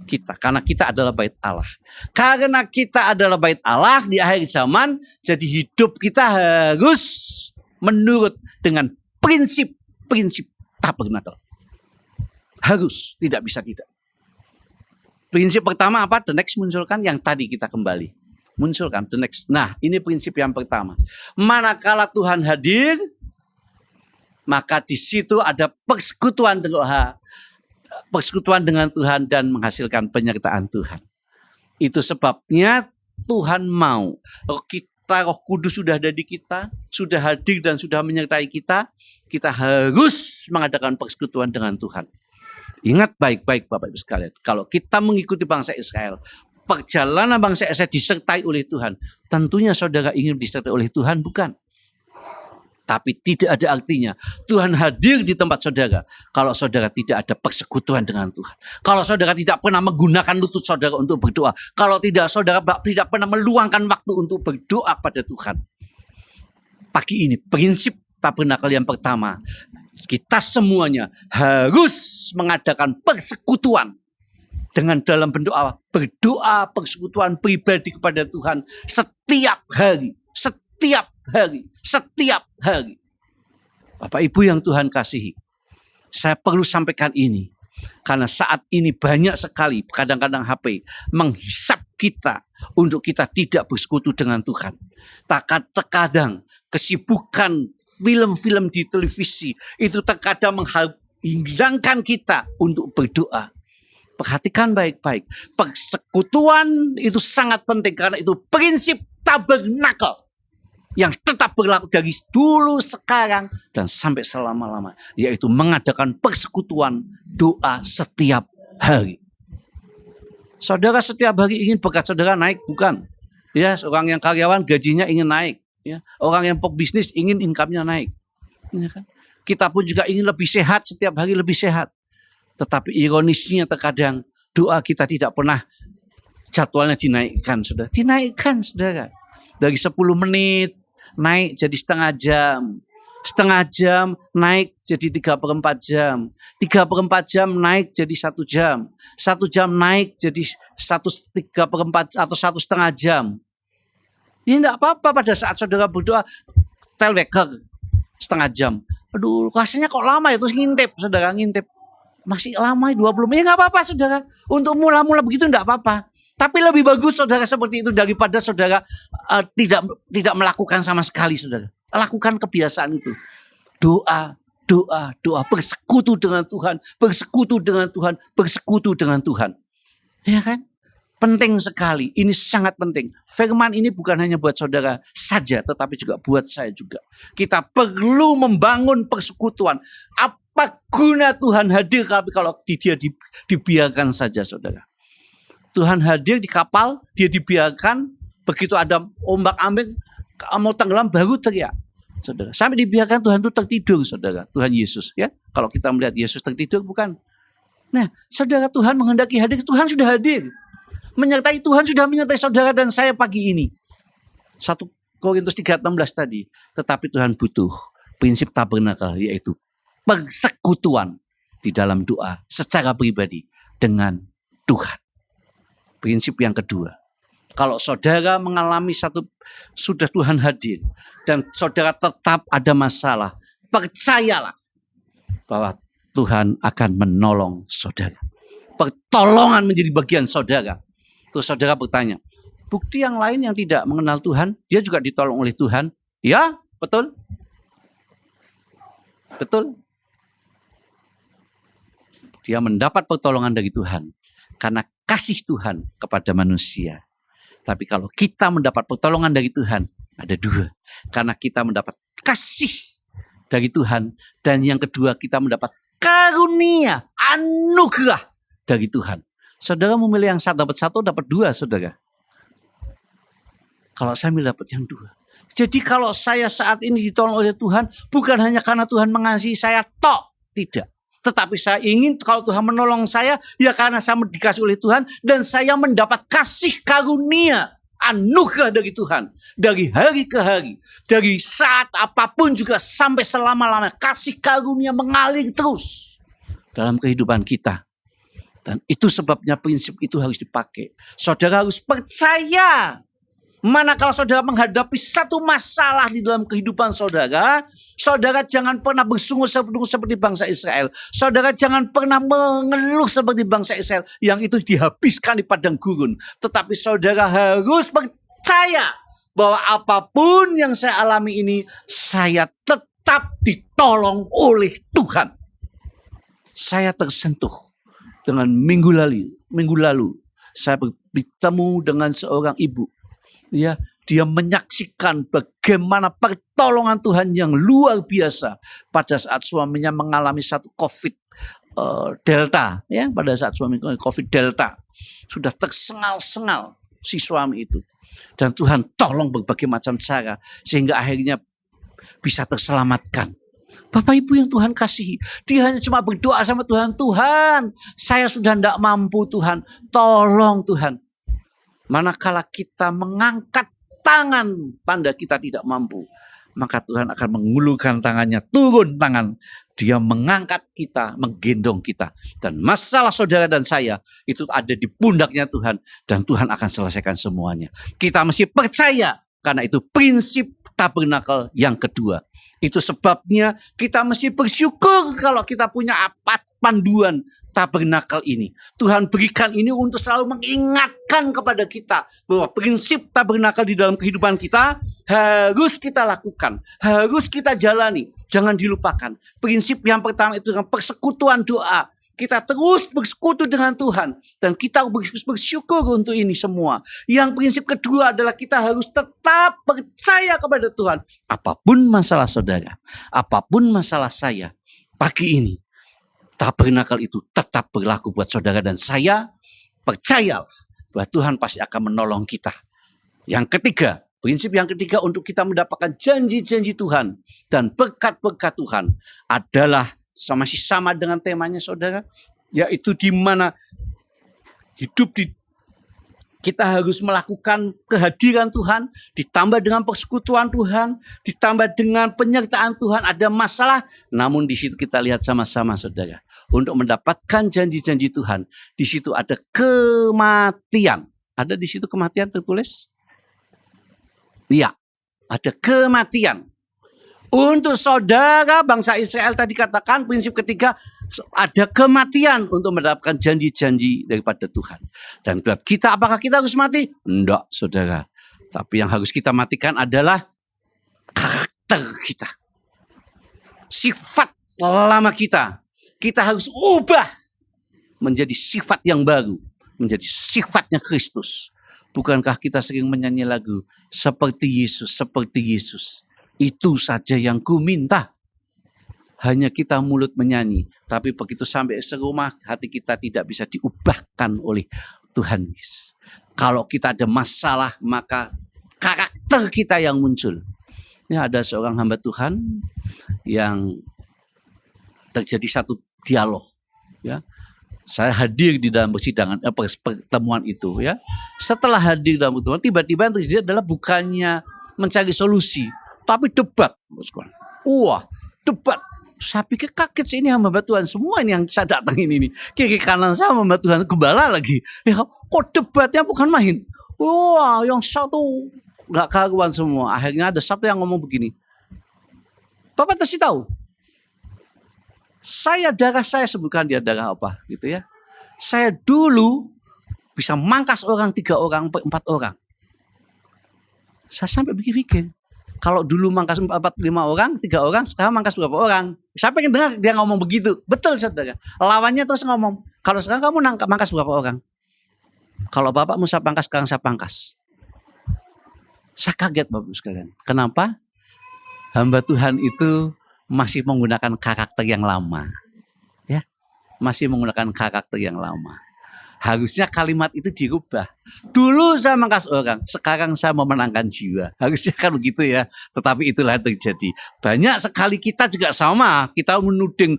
kita. Karena kita adalah bait Allah. Karena kita adalah bait Allah di akhir zaman, jadi hidup kita harus menurut dengan prinsip-prinsip tabernakel. Harus, tidak bisa tidak. Prinsip pertama apa? The next munculkan yang tadi kita kembali. Munculkan the next. Nah, ini prinsip yang pertama. Manakala Tuhan hadir, maka di situ ada persekutuan dengan Tuhan dan menghasilkan penyertaan Tuhan. Itu sebabnya Tuhan mau kita, Roh Kudus sudah ada di kita, sudah hadir dan sudah menyertai kita. Kita harus mengadakan persekutuan dengan Tuhan. Ingat baik-baik Bapak Ibu sekalian, kalau kita mengikuti bangsa Israel, perjalanan bangsa Israel disertai oleh Tuhan. Tentunya saudara ingin disertai oleh Tuhan, bukan? Tapi tidak ada artinya Tuhan hadir di tempat saudara kalau saudara tidak ada persekutuan dengan Tuhan. Kalau saudara tidak pernah menggunakan lutut saudara untuk berdoa. Kalau tidak, saudara tidak pernah meluangkan waktu untuk berdoa pada Tuhan. Pagi ini prinsip tabernakel yang pertama, kita semuanya harus mengadakan persekutuan dengan dalam berdoa persekutuan pribadi kepada Tuhan setiap hari. Setiap hari. Bapak Ibu yang Tuhan kasihi, saya perlu sampaikan ini. Karena saat ini banyak sekali kadang-kadang HP menghisap kita untuk kita tidak bersekutu dengan Tuhan. Terkadang kesibukan film-film di televisi itu terkadang menghilangkan kita untuk berdoa. Perhatikan baik-baik. Persekutuan itu sangat penting karena itu prinsip tabernakel yang tetap berlaku dari dulu, sekarang, dan sampai selama-lama. Yaitu mengadakan persekutuan doa setiap hari. Saudara setiap hari ingin berkat saudara naik, bukan? Ya, orang yang karyawan gajinya ingin naik. Ya, orang yang pebisnis ingin income-nya naik. Ya kan? Kita pun juga ingin lebih sehat, setiap hari lebih sehat. Tetapi ironisnya terkadang doa kita tidak pernah jadwalnya dinaikkan, saudara. Dinaikkan, saudara. Dari 10 menit naik jadi setengah jam naik jadi 3/4 jam, 3/4 jam naik jadi 1 jam, 1 jam naik jadi 1/3 atau 1,5 jam. Ini tidak apa-apa pada saat saudara berdoa teleweker setengah jam. Aduh, rasanya kok lama ya, terus ngintip, saudara ngintip. Masih lama 20 menit, nggak apa-apa saudara. Untuk mula-mula begitu nggak apa-apa. Tapi lebih bagus saudara seperti itu daripada saudara tidak melakukan sama sekali, saudara. Lakukan kebiasaan itu. Doa, bersekutu dengan Tuhan, bersekutu dengan Tuhan. Ya kan? Penting sekali. Ini sangat penting. Firman ini bukan hanya buat saudara saja, tetapi juga buat saya juga. Kita perlu membangun persekutuan. Apa guna Tuhan hadir kalau dia dibiarkan saja, saudara? Tuhan hadir di kapal, dia dibiarkan, begitu ada ombak ambing, mau tenggelam baru teriak, saudara. Sampai dibiarkan Tuhan itu tertidur, saudara. Tuhan Yesus, ya. Kalau kita melihat Yesus tertidur, bukan. Nah, saudara, Tuhan menghendaki hadir, Tuhan sudah hadir. Tuhan sudah menyertai saudara dan saya pagi ini. 1 Korintus 3:16 tadi. Tetapi Tuhan butuh prinsip tabernakel, yaitu persekutuan di dalam doa secara pribadi dengan Tuhan. Prinsip yang kedua, kalau saudara mengalami sudah Tuhan hadir dan saudara tetap ada masalah, percayalah bahwa Tuhan akan menolong saudara. Pertolongan menjadi bagian saudara. Terus saudara bertanya, bukti yang lain yang tidak mengenal Tuhan, dia juga ditolong oleh Tuhan. Ya, betul. Betul. Dia mendapat pertolongan dari Tuhan karena kasih Tuhan kepada manusia. Tapi kalau kita mendapat pertolongan dari Tuhan, ada dua. Karena kita mendapat kasih dari Tuhan. Dan yang kedua, kita mendapat karunia, anugerah dari Tuhan. Saudara memilih yang satu, dapat dua, saudara. Kalau saya milih dapat yang dua. Jadi kalau saya saat ini ditolong oleh Tuhan, bukan hanya karena Tuhan mengasihi saya, tok. Tidak. Tetapi saya ingin kalau Tuhan menolong saya, ya karena saya dikasih oleh Tuhan. Dan saya mendapat kasih karunia, anugerah dari Tuhan. Dari hari ke hari. Dari saat apapun juga sampai selama-lamanya. Kasih karunia mengalir terus dalam kehidupan kita. Dan itu sebabnya prinsip itu harus dipakai. Saudara harus percaya. Manakala saudara menghadapi satu masalah di dalam kehidupan saudara, saudara jangan pernah bersungut-sungut seperti bangsa Israel. Saudara jangan pernah mengeluh seperti bangsa Israel yang itu dihabiskan di padang gurun. Tetapi saudara harus percaya bahwa apapun yang saya alami ini, saya tetap ditolong oleh Tuhan. Saya tersentuh dengan minggu lalu saya bertemu dengan seorang ibu. Ya, dia menyaksikan bagaimana pertolongan Tuhan yang luar biasa pada saat suaminya mengalami satu COVID Delta. Ya, pada saat suami COVID Delta sudah tersengal-sengal si suami itu, dan Tuhan tolong berbagai macam cara sehingga akhirnya bisa terselamatkan. Bapak Ibu yang Tuhan kasihi, dia hanya cuma berdoa sama Tuhan, Tuhan, saya sudah tidak mampu, Tuhan, tolong Tuhan. Manakala kita mengangkat tangan tanda kita tidak mampu, maka Tuhan akan mengulurkan tangannya, turun tangan. Dia mengangkat kita, menggendong kita. Dan masalah saudara dan saya itu ada di pundaknya Tuhan. Dan Tuhan akan selesaikan semuanya. Kita mesti percaya, karena itu prinsip tabernakel yang kedua. Itu sebabnya kita mesti bersyukur kalau kita punya panduan tabernakel ini. Tuhan berikan ini untuk selalu mengingatkan kepada kita bahwa prinsip tabernakel di dalam kehidupan kita harus kita lakukan, harus kita jalani. Jangan dilupakan. Prinsip yang pertama itu dengan persekutuan doa. Kita terus bersekutu dengan Tuhan. Dan kita bersyukur untuk ini semua. Yang prinsip kedua adalah kita harus tetap percaya kepada Tuhan. Apapun masalah saudara, apapun masalah saya, pagi ini tabernakel itu tetap berlaku buat saudara dan saya. Percaya bahwa Tuhan pasti akan menolong kita. Yang ketiga, prinsip yang ketiga untuk kita mendapatkan janji-janji Tuhan dan berkat-berkat Tuhan adalah masih sama dengan temanya saudara, yaitu di mana hidup kita harus melakukan kehadiran Tuhan, ditambah dengan persekutuan Tuhan, ditambah dengan penyertaan Tuhan. Ada masalah, namun di situ kita lihat sama-sama saudara, untuk mendapatkan janji-janji Tuhan, di situ ada kematian. Ada di situ kematian tertulis? Iya, ada kematian. Untuk saudara bangsa Israel tadi katakan prinsip ketiga, ada kematian untuk mendapatkan janji-janji daripada Tuhan. Dan buat kita, apakah kita harus mati? Enggak saudara. Tapi yang harus kita matikan adalah karakter kita. Sifat lama kita. Kita harus ubah menjadi sifat yang baru. Menjadi sifatnya Kristus. Bukankah kita sering menyanyi lagu seperti Yesus, seperti Yesus. Itu saja yang ku minta. Hanya kita mulut menyanyi. Tapi begitu sampai serumah, hati kita tidak bisa diubahkan oleh Tuhan Yesus. Kalau kita ada masalah, maka karakter kita yang muncul. Ini ada seorang hamba Tuhan yang terjadi satu dialog. Ya, saya hadir di dalam persidangan, pertemuan itu. Ya, setelah hadir dalam pertemuan, tiba-tiba yang terjadi adalah bukannya mencari solusi, tapi debat. Wah, debat. Saya pikir kaget sih, ini hamba Tuhan semua ini yang saya datangin ini. Kiri kanan saya hamba Tuhan, gembala lagi. Ya, kok debatnya bukan main. Wah, yang satu gak karuan semua. Akhirnya ada satu yang ngomong begini. Bapak kasih tahu. Darah saya sebutkan dia darah apa gitu ya. Saya dulu bisa mangkas orang 3 orang, 4 orang. Saya sampai pikir-pikir, kalau dulu mangkas 4, 5 orang, 3 orang, sekarang mangkas berapa orang? Saya pengen dengar dia ngomong begitu. Betul saudara. Lawannya terus ngomong, kalau sekarang kamu mangkas berapa orang? Kalau bapakmu saya pangkas, sekarang saya pangkas. Saya kaget Bapak sekalian. Kenapa? Hamba Tuhan itu masih menggunakan karakter yang lama. Ya, masih menggunakan karakter yang lama. Harusnya kalimat itu dirubah. Dulu saya mangkas orang, sekarang saya memenangkan jiwa. Harusnya kan begitu ya. Tetapi itulah yang terjadi. Banyak sekali kita juga sama. Kita menuding,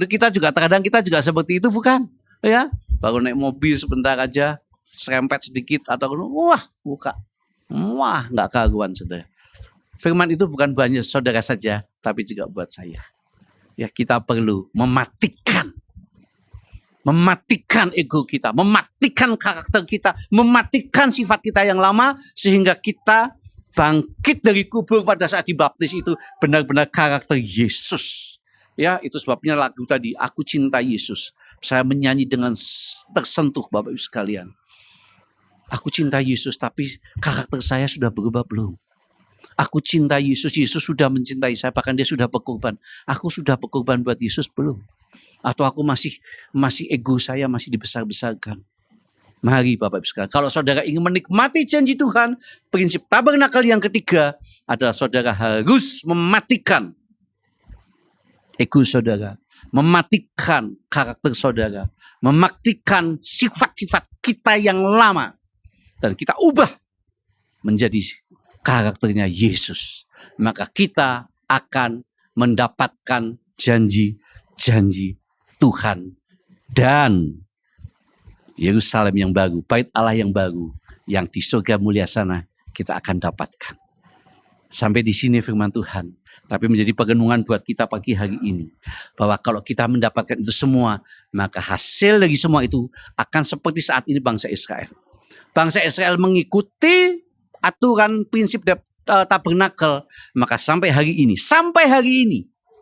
kita juga terkadang kita juga seperti itu bukan? Ya, baru naik mobil sebentar aja, serempet sedikit atau wah buka, wah nggak karuan saudara. Firman itu bukan banyak saudara saja, tapi juga buat saya. Ya, kita perlu mematikan ego kita, mematikan karakter kita, mematikan sifat kita yang lama, sehingga kita bangkit dari kubur pada saat dibaptis itu benar-benar karakter Yesus. Ya, itu sebabnya lagu tadi, Aku Cinta Yesus. Saya menyanyi dengan tersentuh Bapak Ibu sekalian. Aku cinta Yesus, tapi karakter saya sudah berubah belum? Aku cinta Yesus, Yesus sudah mencintai saya, bahkan dia sudah berkorban. Aku sudah berkorban buat Yesus belum? Atau aku masih ego saya masih dibesar-besarkan? Mari Bapak Ibu sekalian, kalau saudara ingin menikmati janji Tuhan, prinsip tabernakel yang ketiga adalah saudara harus mematikan ego saudara, mematikan karakter saudara, mematikan sifat-sifat kita yang lama, dan kita ubah menjadi karakternya Yesus. Maka kita akan mendapatkan janji-janji Tuhan dan Yerusalem yang baru, bait Allah yang baru, yang di surga mulia sana kita akan dapatkan. Sampai di sini firman Tuhan. Tapi menjadi perenungan buat kita pagi hari ini, bahwa kalau kita mendapatkan itu semua, maka hasil dari semua itu akan seperti saat ini bangsa Israel. Bangsa Israel mengikuti aturan prinsip tabernakel, maka sampai hari ini,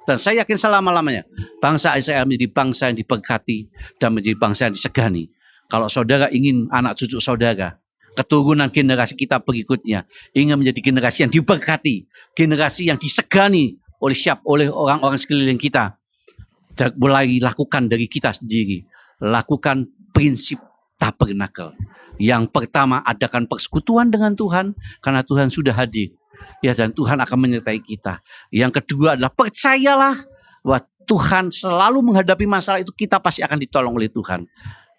dan saya yakin selama-lamanya, bangsa Israel menjadi bangsa yang diberkati dan menjadi bangsa yang disegani. Kalau saudara ingin anak cucu saudara, keturunan generasi kita berikutnya, ingin menjadi generasi yang diberkati, generasi yang disegani oleh orang-orang sekeliling kita, mulai lakukan dari kita sendiri, lakukan prinsip tabernakel. Yang pertama, adakan persekutuan dengan Tuhan, karena Tuhan sudah hadir. Ya, dan Tuhan akan menyertai kita. Yang kedua adalah percayalah bahwa Tuhan selalu menghadapi masalah itu, kita pasti akan ditolong oleh Tuhan.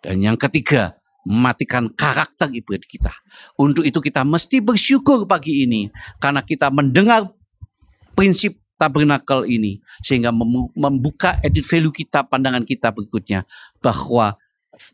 Dan yang ketiga, mematikan karakter ibadah kita. Untuk itu kita mesti bersyukur pagi ini, karena kita mendengar prinsip tabernakel ini, sehingga membuka added value kita, pandangan kita berikutnya, bahwa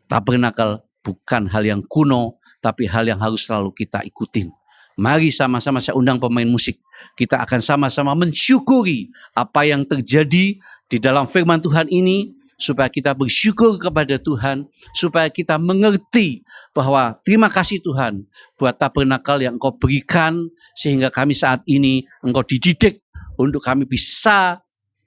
tabernakel bukan hal yang kuno, tapi hal yang harus selalu kita ikutin. Mari sama-sama saya undang pemain musik. Kita akan sama-sama mensyukuri apa yang terjadi di dalam firman Tuhan ini, supaya kita bersyukur kepada Tuhan, supaya kita mengerti bahwa terima kasih Tuhan buat tabernakel yang Engkau berikan, sehingga kami saat ini Engkau dididik untuk kami bisa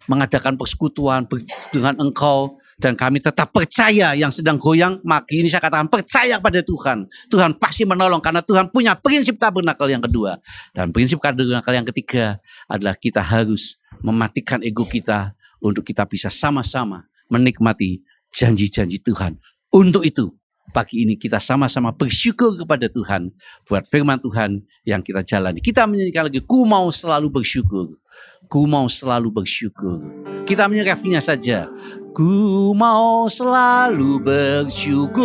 mengadakan persekutuan dengan Engkau, dan kami tetap percaya yang sedang goyang. Maka ini saya katakan percaya pada Tuhan. Tuhan pasti menolong, karena Tuhan punya prinsip tabernakel yang kedua. Dan prinsip tabernakel yang ketiga adalah kita harus mematikan ego kita untuk kita bisa sama-sama menikmati janji-janji Tuhan. Untuk itu, pagi ini kita sama-sama bersyukur kepada Tuhan buat firman Tuhan yang kita jalani. Kita menyanyikan lagi, ku mau selalu bersyukur. Ku mau selalu bersyukur. Kita menyanyikannya saja. Ku mau selalu bersyukur,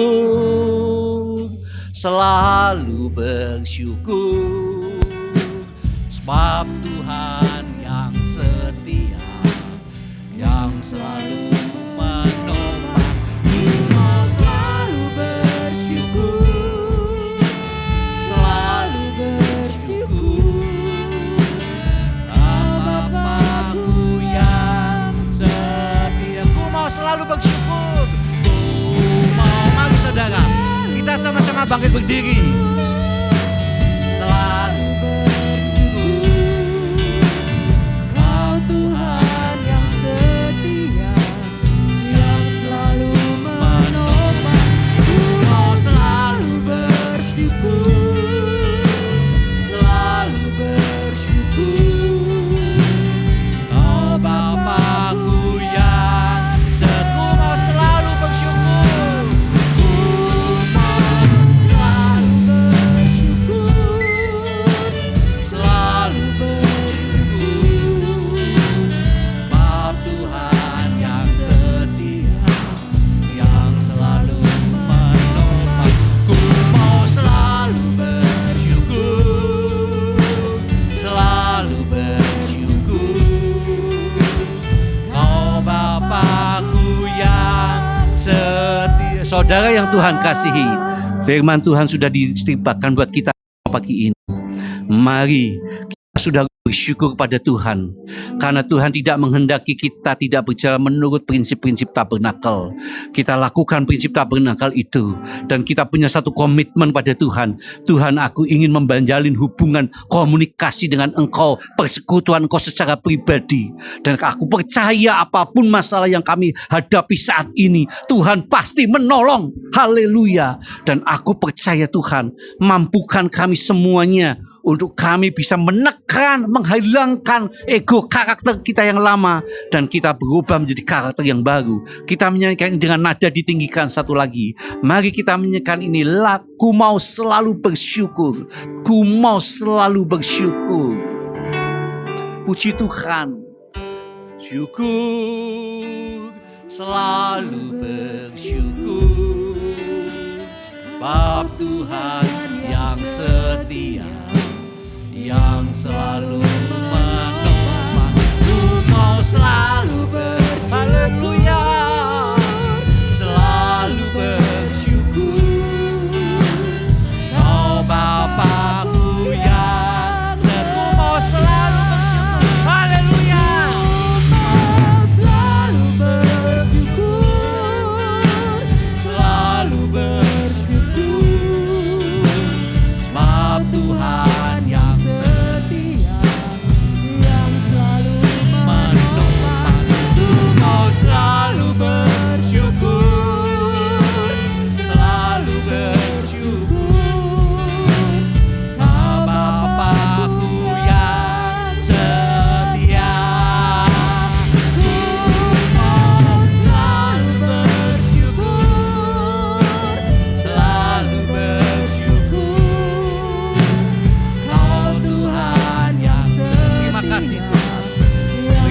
selalu bersyukur, sebab Tuhan yang setia, yang selalu menopang. Ku mau selalu bersyukur, selalu bersyukur, Bapa-Ku yang setia. Ku mau selalu bersyukur. Ku mau, mari saudara, kita sama-sama bangkit berdiri. Selalu Saudara yang Tuhan kasihi, firman Tuhan sudah ditimpakan buat kita pagi ini. Mari kita sudah bersyukur pada Tuhan, karena Tuhan tidak menghendaki kita tidak berjalan menurut prinsip-prinsip tabernakel. Kita lakukan prinsip tabernakel itu, dan kita punya satu komitmen pada Tuhan. Tuhan, aku ingin membanjalin hubungan komunikasi dengan Engkau, persekutuan Engkau secara pribadi. Dan aku percaya apapun masalah yang kami hadapi saat ini, Tuhan pasti menolong. Haleluya. Dan aku percaya Tuhan, mampukan kami semuanya untuk kami bisa menekan, menghilangkan ego karakter kita yang lama, dan kita berubah menjadi karakter yang baru. Kita menyanyikan dengan nada ditinggikan satu lagi. Mari kita menyanyikan ini, ku mau selalu bersyukur, ku mau selalu bersyukur. Puji Tuhan. Syukur, selalu bersyukur, bab Tuhan yang setia, yang selalu menolong. Ku mau selalu bersyukur, selalu bersyukur. Kau Bapa-Ku yang setia, mau selalu bersyukur. Haleluya. Selalu bersyukur, selalu bersyukur, sebab Tuhan yang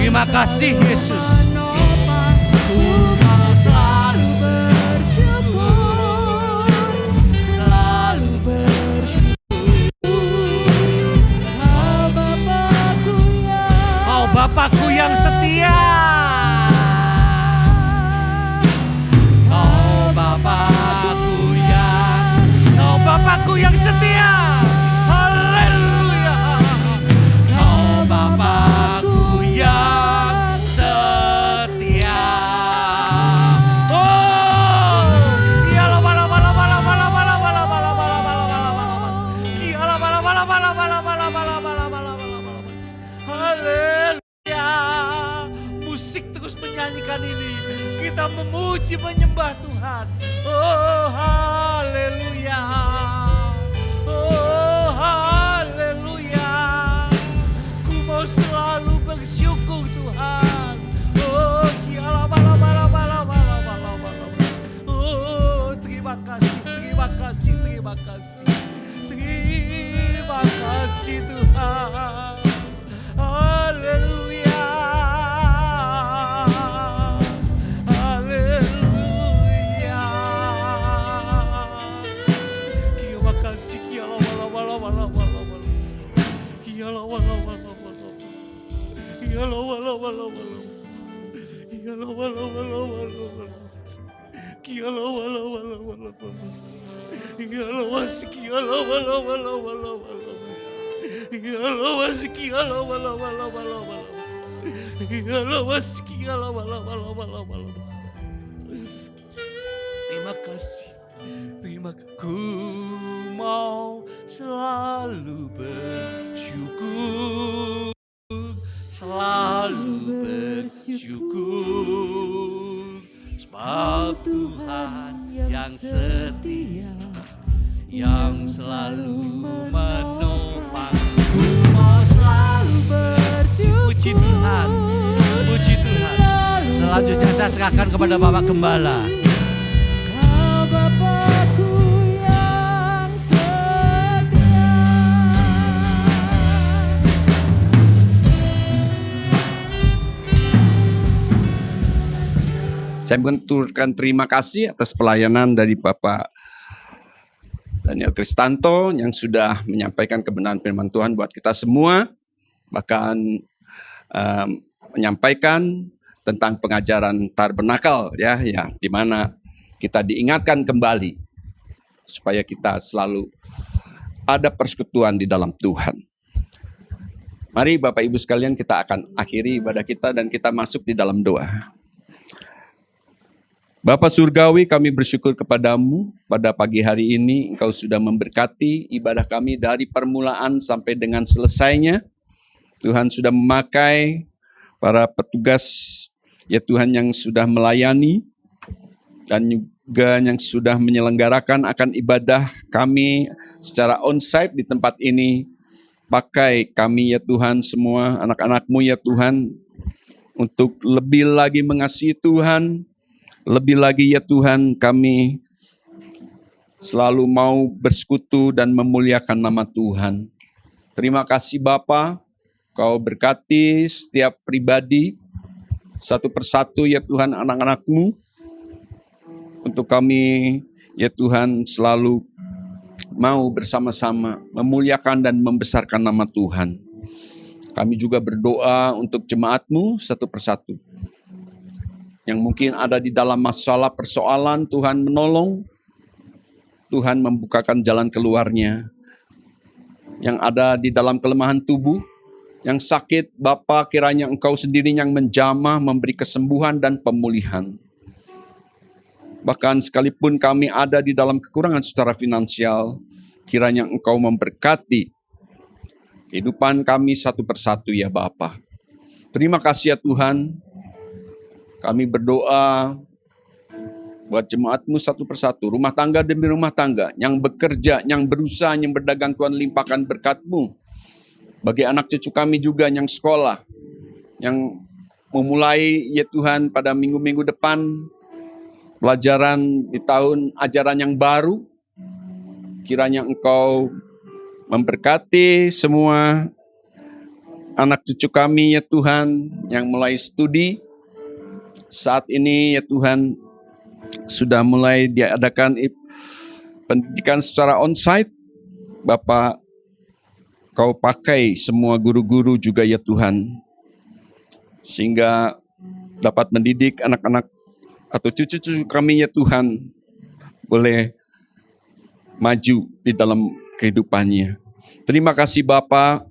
terima kasih Yesus. Ku mau selalu bersyukur, selalu bersyukur. Kau Bapa-Ku yang setia. Kau Bapa-Ku yang setia. Haleluya. Kau Bapa-Ku yang setia. Oh, iyalah bala bala bala bala bala bala bala bala bala bala bala. Iyalah bala bala bala bala bala bala bala bala bala. Haleluya. Musik terus menyanyikan ini. Kita memuji menyembah Tuhan. Oh, haleluya. Oh, haleluya. Ku mau selalu bersyukur Tuhan. Oh, kiala bala bala bala bala bala bala. Oh, terima kasih, terima kasih, terima kasih. Terima kasih Tuhan. Haleluya. Haleluya. Terima kasih, kiala bala bala bala bala bala. Kiala bala bala bala. Kiala bala bala bala. Kiala bala bala bala bala. Kiala bala bala bala bala. Kiala wasik kiala bala bala bala bala. Kiala wasik kiala bala bala bala bala. Kiala wasik kiala bala bala bala bala. Terima kasih. Terima kasih. Ku mau selalu bersyukur, selalu bersyukur, sebab Tuhan yang setia, yang selalu menopang. Ku mau selalu bersyukur. Puji Tuhan, puji Tuhan. Selanjutnya saya serahkan kepada Bapak Gembala. Saya mengaturkan terima kasih atas pelayanan dari Bapak Daniel Kristanto yang sudah menyampaikan kebenaran firman Tuhan buat kita semua. Bahkan menyampaikan tentang pengajaran tabernakel ya di mana kita diingatkan kembali supaya kita selalu ada persekutuan di dalam Tuhan. Mari Bapak Ibu sekalian, kita akan akhiri ibadah kita dan kita masuk di dalam doa. Bapa Surgawi, kami bersyukur kepadamu pada pagi hari ini. Engkau sudah memberkati ibadah kami dari permulaan sampai dengan selesainya. Tuhan sudah memakai para petugas, ya Tuhan, yang sudah melayani dan juga yang sudah menyelenggarakan akan ibadah kami secara onsite di tempat ini. Pakai kami ya Tuhan, semua anak-anak-Mu ya Tuhan, untuk lebih lagi mengasihi Tuhan, lebih lagi ya Tuhan kami selalu mau bersekutu dan memuliakan nama Tuhan. Terima kasih Bapa, Kau berkati setiap pribadi, satu persatu ya Tuhan anak-anak-Mu, untuk kami ya Tuhan selalu mau bersama-sama memuliakan dan membesarkan nama Tuhan. Kami juga berdoa untuk jemaat-Mu satu persatu. Yang mungkin ada di dalam masalah persoalan, Tuhan menolong. Tuhan membukakan jalan keluarnya. Yang ada di dalam kelemahan tubuh, yang sakit, Bapa, kiranya Engkau sendiri yang menjamah, memberi kesembuhan dan pemulihan. Bahkan sekalipun kami ada di dalam kekurangan secara finansial, kiranya Engkau memberkati kehidupan kami satu persatu ya Bapa. Terima kasih ya Tuhan. Kami berdoa buat jemaat-Mu satu persatu, rumah tangga demi rumah tangga, yang bekerja, yang berusaha, yang berdagang, Tuhan limpahkan berkat-Mu. Bagi anak cucu kami juga yang sekolah, yang memulai ya Tuhan pada minggu-minggu depan, pelajaran di tahun ajaran yang baru, kiranya Engkau memberkati semua anak cucu kami ya Tuhan yang mulai studi. Saat ini ya Tuhan sudah mulai diadakan pendidikan secara onsite. Bapak, Kau pakai semua guru-guru juga ya Tuhan, sehingga dapat mendidik anak-anak atau cucu-cucu kami ya Tuhan boleh maju di dalam kehidupannya. Terima kasih Bapa.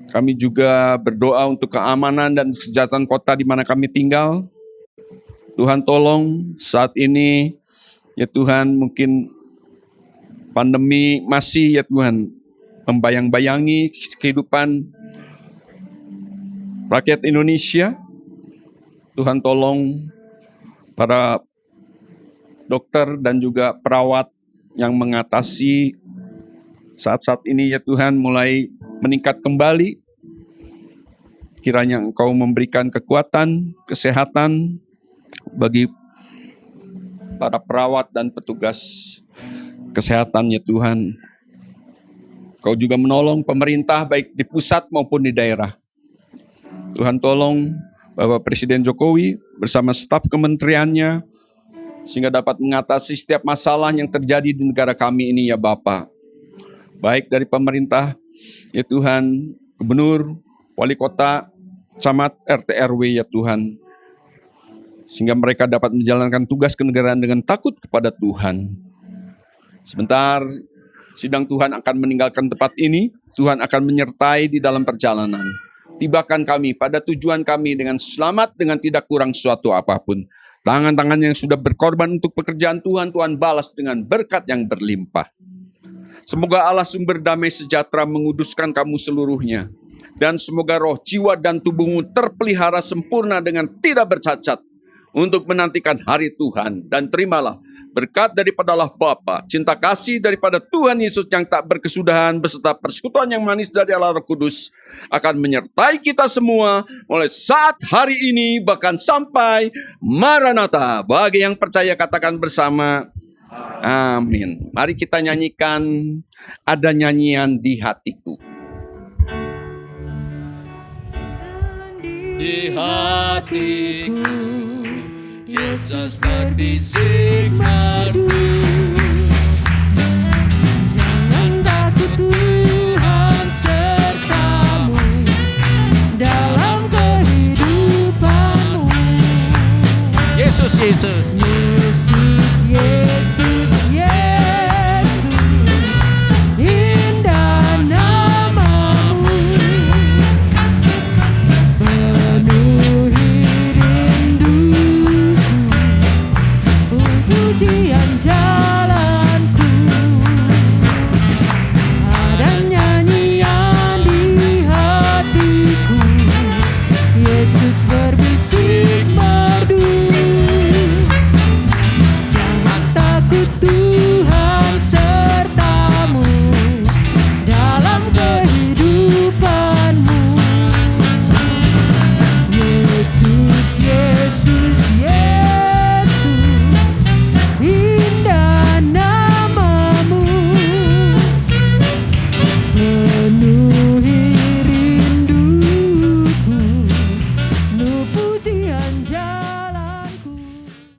Kami juga berdoa untuk keamanan dan kesejahteraan kota di mana kami tinggal. Tuhan tolong saat ini ya Tuhan, mungkin pandemi masih ya Tuhan membayang-bayangi kehidupan rakyat Indonesia. Tuhan tolong para dokter dan juga perawat yang mengatasi saat-saat ini ya Tuhan mulai meningkat kembali. Kiranya Engkau memberikan kekuatan, kesehatan bagi para perawat dan petugas kesehatan ya Tuhan. Kau juga menolong pemerintah baik di pusat maupun di daerah. Tuhan tolong Bapak Presiden Jokowi bersama staf kementeriannya, sehingga dapat mengatasi setiap masalah yang terjadi di negara kami ini ya Bapa. Baik dari pemerintah, ya Tuhan, gubernur, wali kota, camat, RT RW ya Tuhan. Sehingga mereka dapat menjalankan tugas kenegaraan dengan takut kepada Tuhan. Sebentar, sidang Tuhan akan meninggalkan tempat ini, Tuhan akan menyertai di dalam perjalanan. Tibakan kami pada tujuan kami dengan selamat, dengan tidak kurang suatu apapun. Tangan-tangan yang sudah berkorban untuk pekerjaan Tuhan, Tuhan balas dengan berkat yang berlimpah. Semoga Allah sumber damai sejahtera menguduskan kamu seluruhnya. Dan semoga roh, jiwa, dan tubuhmu terpelihara sempurna dengan tidak bercacat untuk menantikan hari Tuhan. Dan terimalah berkat daripada Allah Bapa, cinta kasih daripada Tuhan Yesus yang tak berkesudahan, beserta persekutuan yang manis dari Allah Roh Kudus akan menyertai kita semua mulai saat hari ini bahkan sampai Maranatha. Bagi yang percaya katakan bersama, amin. Mari kita nyanyikan Ada Nyanyian di Hatiku. Di hatiku Yesus terbisik madu.